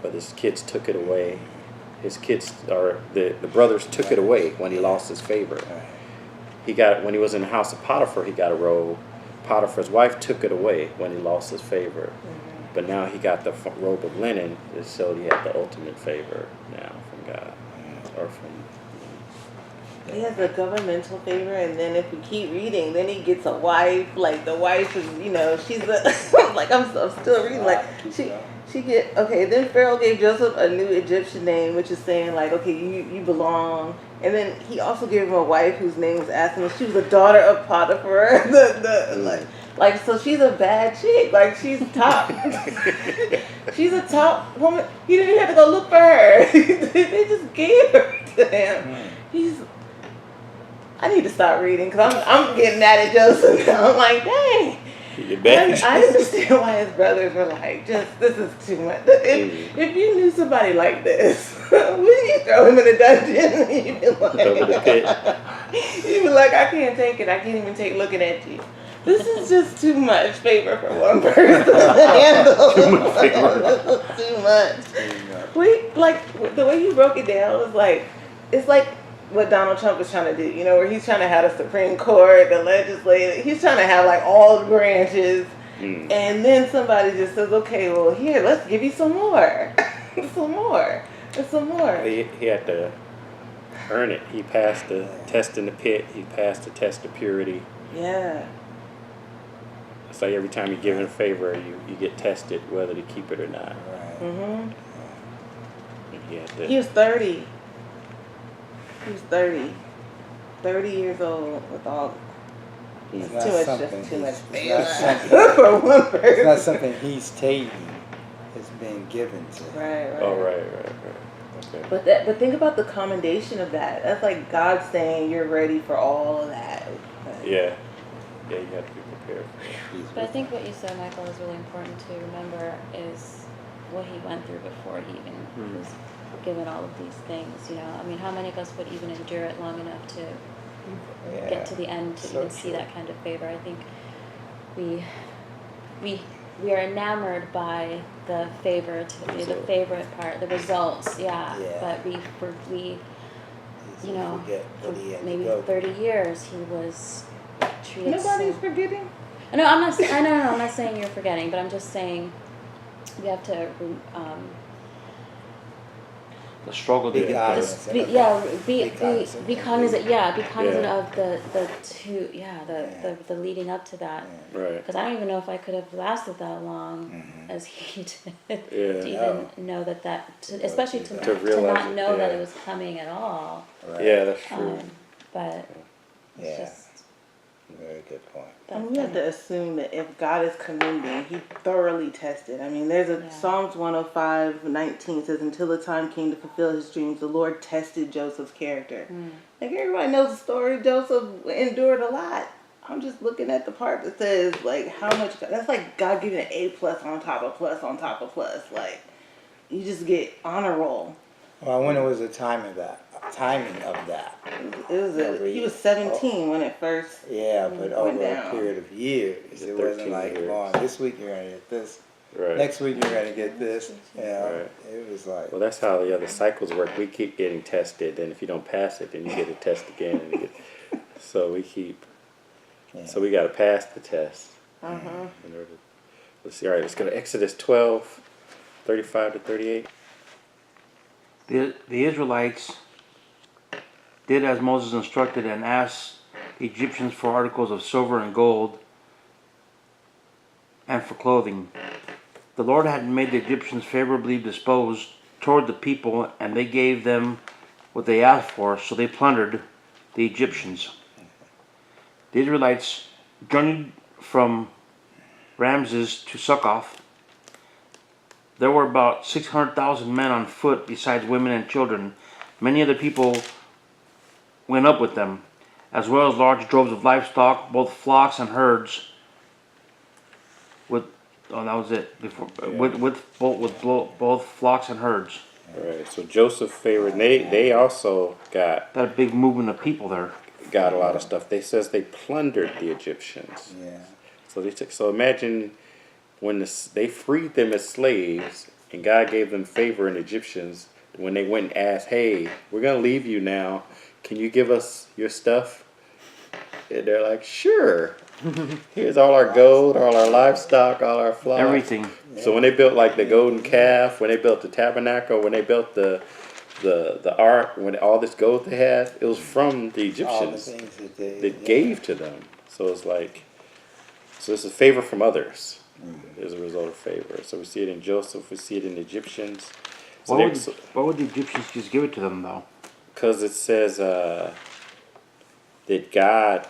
but his kids took it away. His kids, or the brothers, took it away when he lost his favor. He got it when he was in the house of Potiphar. He got a robe. Potiphar's wife took it away when he lost his favor. But now he got the robe of linen. It showed he had the ultimate favor now from God, or from...
He has a governmental favor, and then if we keep reading, then he gets a wife. Like the wife is, you know, she's a like I'm still reading. Like she get okay. Then Pharaoh gave Joseph a new Egyptian name, which is saying like, okay, you belong. And then he also gave him a wife whose name was Asenath. She was the daughter of Potiphar. Like so she's a bad chick. Like she's top. She's a top woman. He didn't even have to go look for her. They just gave her to him. I need to stop reading because I'm getting mad at Joseph. I'm like, dang. I understand why his brothers were like, this is too much. If you knew somebody like this, wouldn't you throw him in a dungeon? You'd be like, I can't take it. I can't even take looking at you. This is just too much favor for one person to handle. Too much favor. Too much. The way you broke it down was like, it's like what Donald Trump is trying to do, you know, where he's trying to have the Supreme Court, the legislature, he's trying to have like all the branches, and then somebody just says, okay, well, here, let's give you some more, some more, and some more.
He had to earn it. He passed the test in the pit. He passed the test of purity.
Yeah.
It's like every time you give in a favor, you get tested whether to keep it or not.
Right.
Mhm.
He had to,
He was 30. He was 30. 30 years old with all. He's
It's not
too much,
something
just too much
it's not something-
for one
It's not
person.
something he's taking. It's being given to him.
Right.
oh, right. Okay.
But think about the commendation of that. That's like God saying you're ready for all of that.
Yeah. Yeah, you have to be prepared for that.
He's
But I
with
think
him.
what you said, Michael, is really important to remember is what he went through before he even was given all of these things. You know, I mean, how many of us would even endure it long enough to
Yeah.
get to the end to
So
even see
true.
that kind of favor? I think we are enamored by the favor, the
Result.
favorite part, the results. Yeah.
Yeah.
But we
Easy
you
to
know,
forget
for
what he had to
maybe
go through.
30 years he was treated
Nobody's
so.
forgetting.
No, I'm not. I know. I'm not saying you're forgetting, but I'm just saying we have to.
The struggle
Be
that
cognizant of
Yeah,
that.
be cognizant. Yeah, be cognizant
Yeah.
of the two. Yeah,
Yeah.
the leading up to that.
Yeah.
Right.
Because I don't even know if I could have lasted that long
Mhm.
as he did
Yeah.
to even know especially to
To realize
not
it,
know that
yeah.
it was coming at all.
Right.
Yeah, that's true.
But it's
Yeah.
just
Very good point.
And we have to assume that if God is commending, he thoroughly tested. I mean, there's a
Yeah.
Psalms 105:19 says, until the time came to fulfill his dreams, the Lord tested Joseph's character. Like everybody knows the story, Joseph endured a lot. I'm just looking at the part that says like how much, that's like God giving an A plus on top of plus on top of plus. Like you just get honor roll.
Well, I wonder was the timing of that.
He was 17 when it first.
Yeah, but
Went
over
down.
a period of years, it
13
wasn't like,
years.
going, this week you're going to get this,
Right.
next week you're going to get this. You know,
Right.
it was like,
Well, that's how the other cycles work. We keep getting tested, and if you don't pass it, then you get a test again. And you get, so we keep.
yeah.
So we got to pass the test.
Uh-huh.
In order. Let's see. All right. Let's go to Exodus 12:35 to 38.
the Israelites did as Moses instructed and asked the Egyptians for articles of silver and gold and for clothing. The Lord had made the Egyptians favorably disposed toward the people, and they gave them what they asked for, so they plundered the Egyptians. The Israelites journeyed from Ramses to Succoth. There were about 600,000 men on foot, besides women and children. Many other people went up with them, as well as large droves of livestock, both flocks and herds. That was it. Before with both flocks and herds.
All right. So Joseph favored. They also got
That big movement of people there.
a lot of stuff. They says they plundered the Egyptians.
yeah.
So they took. So imagine when they freed them as slaves, and God gave them favor in Egyptians. When they went and asked, "Hey, we're gonna leave you now. Can you give us your stuff?" And they're like, "Sure. Here's all our gold, all our livestock, all our flocks,
Everything.
So when they built like the golden calf, when they built the tabernacle, when they built the ark, when all this gold they had, it was from the
All the
Egyptians
things that they
that gave to them. So it's like, so it's a favor from others as a result of favor. So we see it in Joseph, we see it in the Egyptians. So
Why would the Egyptians just give it to them though?
because it says that God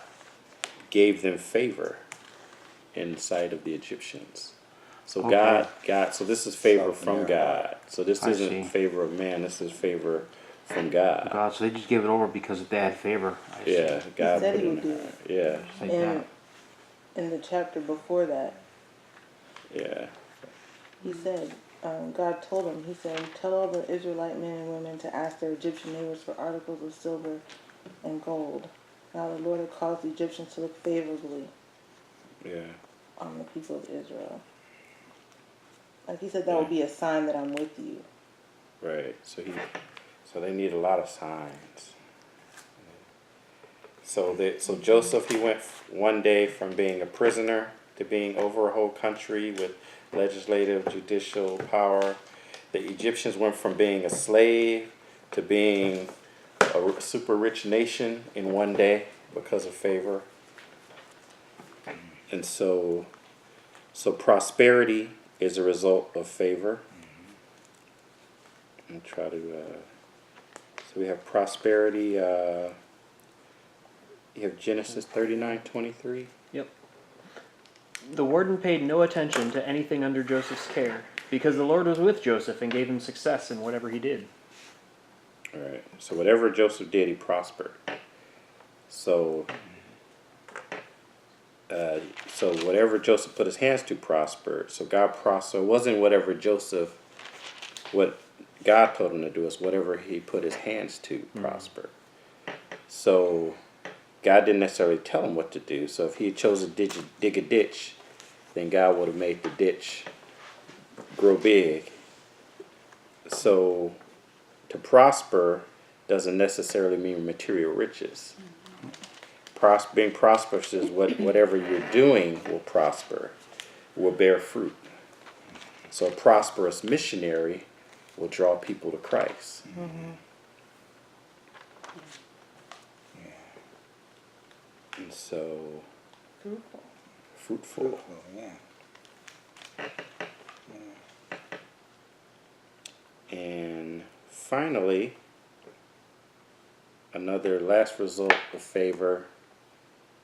gave them favor in the sight of the Egyptians. So
Okay.
God. So this is favor
Something
from
there.
God. So this
I
isn't
see.
favor of man. This is favor from God.
God, so they just gave it over because they had favor. I see.
Yeah, God
said
put
he
it
would
in
do
there.
it.
Yeah,
Just like
In
that.
in the chapter before that,
yeah.
he said, God told him, he said, tell all the Israelite men and women to ask their Egyptian neighbors for articles of silver and gold. Now the Lord had caused the Egyptians to look favorably
Yeah.
on the people of Israel. Like he said, that will be a sign that I'm with you.
Right. So they need a lot of signs. So Joseph, he went one day from being a prisoner to being over a whole country with legislative, judicial power. The Egyptians went from being a slave to being a super rich nation in one day because of favor. And so prosperity is a result of favor. And try to, so we have prosperity, you have Genesis 39:23.
Yep. The warden paid no attention to anything under Joseph's care, because the Lord was with Joseph and gave him success in whatever he did.
All right. So whatever Joseph did, he prospered. So whatever Joseph put his hands to prospered. So God prospered. So it wasn't whatever Joseph, what God told him to do, is whatever he put his hands to prosper. So God didn't necessarily tell him what to do. So if he had chosen to dig a ditch, then God would have made the ditch grow big. So to prosper doesn't necessarily mean material riches. Being prosperous is whatever you're doing will prosper, will bear fruit. So a prosperous missionary will draw people to Christ. And so fruitful.
Yeah.
And finally, another last result of favor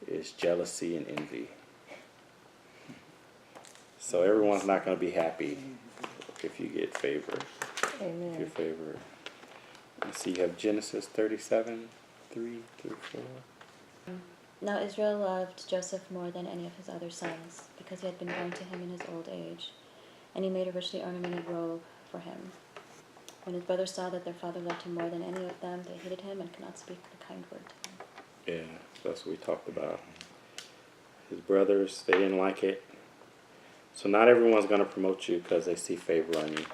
is jealousy and envy. So everyone's not going to be happy if you get favor. If you're
Amen.
favored. You see, you have Genesis 37:3-4.
Now Israel loved Joseph more than any of his other sons, because he had been born to him in his old age, and he made a richly ornamented robe for him. When his brothers saw that their father loved him more than any of them, they hated him and could not speak a kind word to him.
Yeah, that's what we talked about. His brothers, they didn't like it. So not everyone's going to promote you because they see favor on you.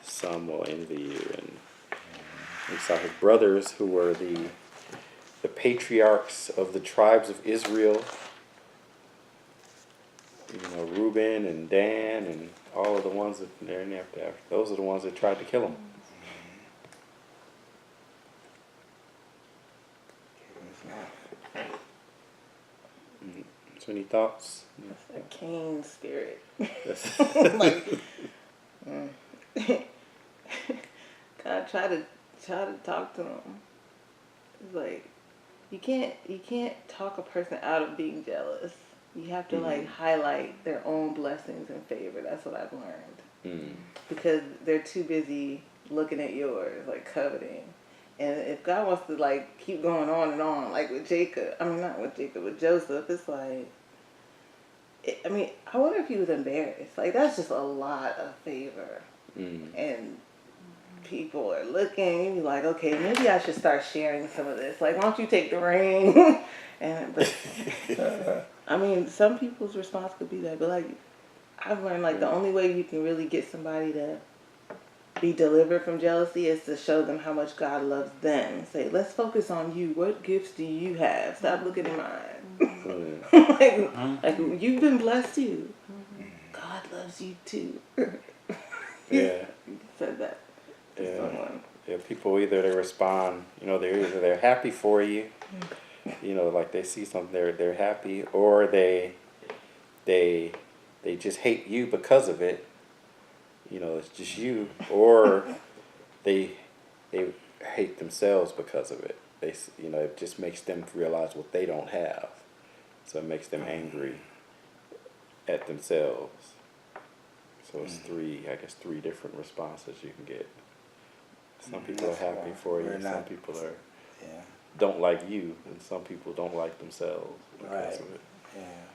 Some will envy you. And we saw his brothers, who were the patriarchs of the tribes of Israel. You know, Reuben and Dan and all of the ones that they're in after. Those are the ones that tried to kill him. So any thoughts?
That's a Cain spirit.
That's-
Like, God try to talk to him. It's like you can't talk a person out of being jealous. You have to like highlight their own blessings and favor. That's what I've learned. Because they're too busy looking at yours, like coveting. And if God wants to like keep going on and on, like with Jacob, I mean not with Jacob, with Joseph, it's like, I wonder if he was embarrassed. Like that's just a lot of favor. And people are looking, you'd be like, okay, maybe I should start sharing some of this. Like, why don't you take the ring? But I mean, some people's response could be that, but like, I've learned like the only way you can really get somebody to be delivered from jealousy is to show them how much God loves them. Say, let's focus on you. What gifts do you have? Stop looking at mine. like you've been blessed too. God loves you too.
Yeah.
You said that to
Yeah.
someone.
Yeah, people either they respond, you know, they're happy for you, you know, like they see something, they're happy, or they just hate you because of it, you know, it's just you, or they hate themselves because of it. They, you know, it just makes them realize what they don't have, so it makes them angry at themselves. So it's three different responses you can get. Some people are happy for you, some people are don't like you, and some people don't like themselves because of it.
Yeah.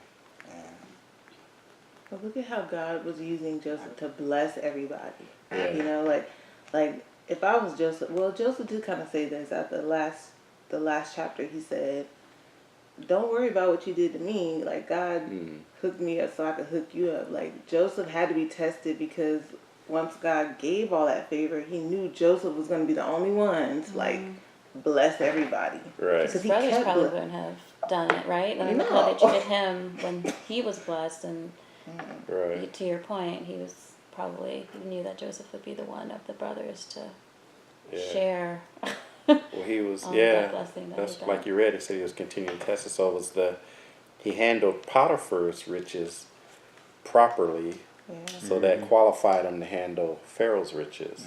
But look at how God was using Joseph to bless everybody.
Yeah.
You know, like if I was Joseph, well, Joseph did kind of say this at the last chapter. He said, "Don't worry about what you did to me. Like God hooked me up so I could hook you up." Like Joseph had to be tested because once God gave all that favor, he knew Joseph was going to be the only one to like bless everybody.
Right.
Because
His
he
brothers
kept
probably
ble-
wouldn't have done it, right? I mean, look
No.
how they treated him when he was blessed, and
Right.
to your point, he knew that Joseph would be the one of the brothers to
Yeah.
share.
Well, he was,
that
yeah,
blessing that
that's
he got.
like you read, it said he was continuing to test it. So it was he handled Potiphar's riches properly, so that qualified him to handle Pharaoh's riches.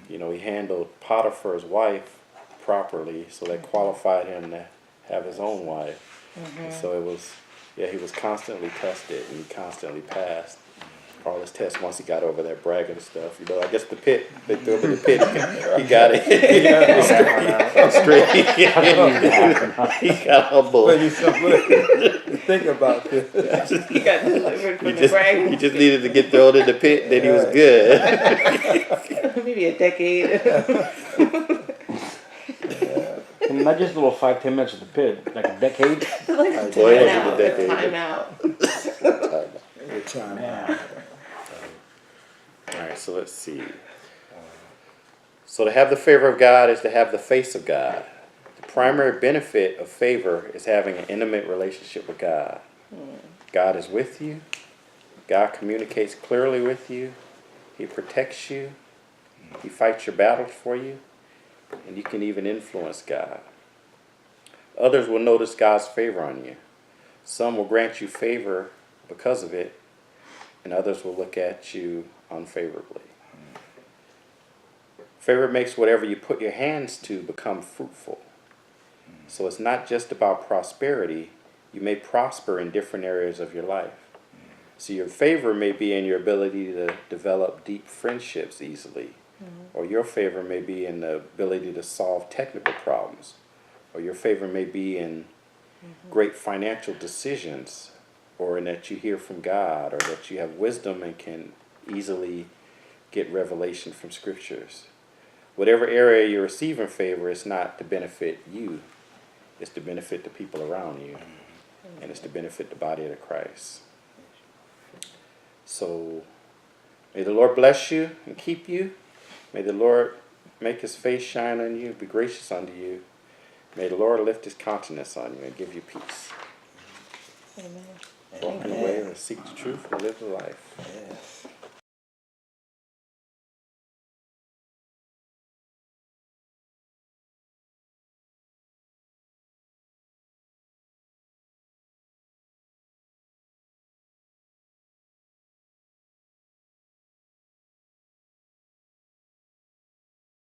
You know, he handled Potiphar's wife properly, so that qualified him to have his own wife. And so it was, he was constantly tested, and he constantly passed all his tests once he got over that bragging stuff. You know, I guess the pit, they threw him in the pit, he got it. Straight. He got humble.
But you think about this.
He got delivered from
He
the
just,
bragging.
he just needed to get thrown in the pit, then he was good.
Maybe a decade.
And not just a little 5-10 minutes at the pit, like a decade.
Like
Boy,
time
it
out.
was a decade.
Time out.
Every time.
Man.
All right, so let's see. So to have the favor of God is to have the face of God. The primary benefit of favor is having an intimate relationship with God. God is with you. God communicates clearly with you. He protects you. He fights your battles for you. And you can even influence God. Others will notice God's favor on you. Some will grant you favor because of it, and others will look at you unfavorably. Favor makes whatever you put your hands to become fruitful. So it's not just about prosperity. You may prosper in different areas of your life. So your favor may be in your ability to develop deep friendships easily. Or your favor may be in the ability to solve technical problems. Or your favor may be in great financial decisions, or in that you hear from God, or that you have wisdom and can easily get revelation from scriptures. Whatever area you're receiving favor, it's not to benefit you, it's to benefit the people around you, and it's to benefit the body of Christ. So may the Lord bless you and keep you. May the Lord make his face shine on you, be gracious unto you. May the Lord lift his countenance on you and give you peace.
Amen.
Walk in the way and seek the truth and live the life.
Yes.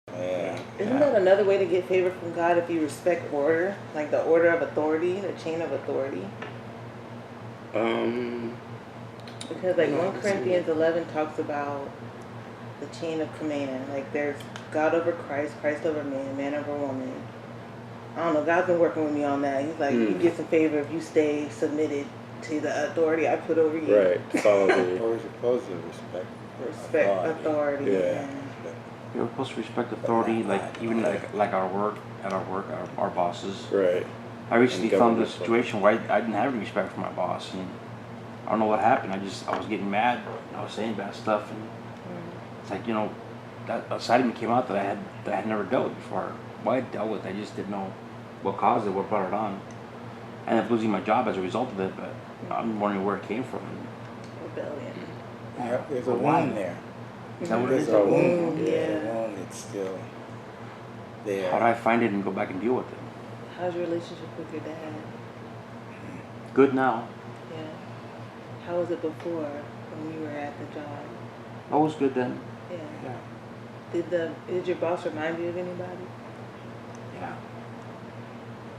Yeah.
Isn't that another way to get favor from God if you respect order? Like the order of authority, the chain of authority? Because like 1 Corinthians 11 talks about the chain of command. Like there's God over Christ, Christ over man, man over woman. I don't know, God's been working with me on that. He's like, you get some favor if you stay submitted to the authority I put over you.
Right, follow the
We're supposed to respect
authority.
Yeah.
We're supposed to respect authority, like even like our work, our bosses.
right.
I recently
And
found a
government.
situation where I didn't have any respect for my boss, and I don't know what happened. I was getting mad. And I was saying bad stuff, and it's like, you know, that a side of me came out that I had never dealt with before. Well, I dealt with it, I just didn't know what caused it, what brought it on. I ended up losing my job as a result of it, but I'm wondering where it came from.
Rebellion.
Yeah, there's a wound there.
Is that what it
There's
is?
a wound.
Yeah.
A wound that's still there.
How do I find it and go back and deal with it?
How's your relationship with your dad?
Good now.
Yeah. How was it before when you were at the job?
Always good then.
Yeah.
Yeah.
Did your boss remind you of anybody?
Yeah.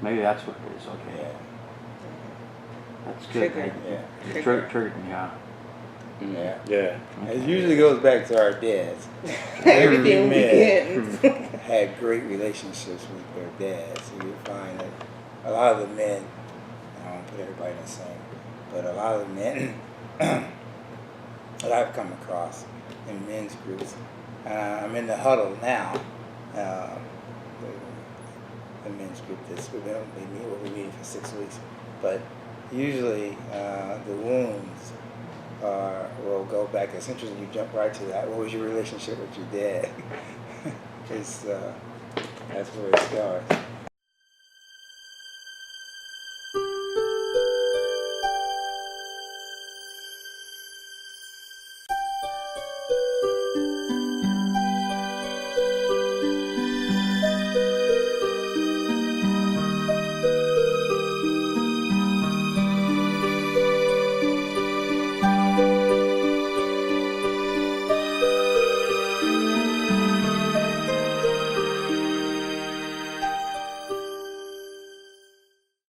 Maybe that's what it is. Okay.
Yeah.
That's good.
Triggered.
Yeah.
Triggered me, yeah.
Yeah.
Yeah.
It usually goes back to our dads.
Everything
men
begins.
had great relationships with their dads. So you find that a lot of the men, I don't want to put everybody in the same, but a lot of the men that I've come across in men's groups, I'm in the huddle now, the men's group we'll be meeting for 6 weeks, but usually the wounds will go back. It's interesting you jump right to that. What was your relationship with your dad? That's where it starts.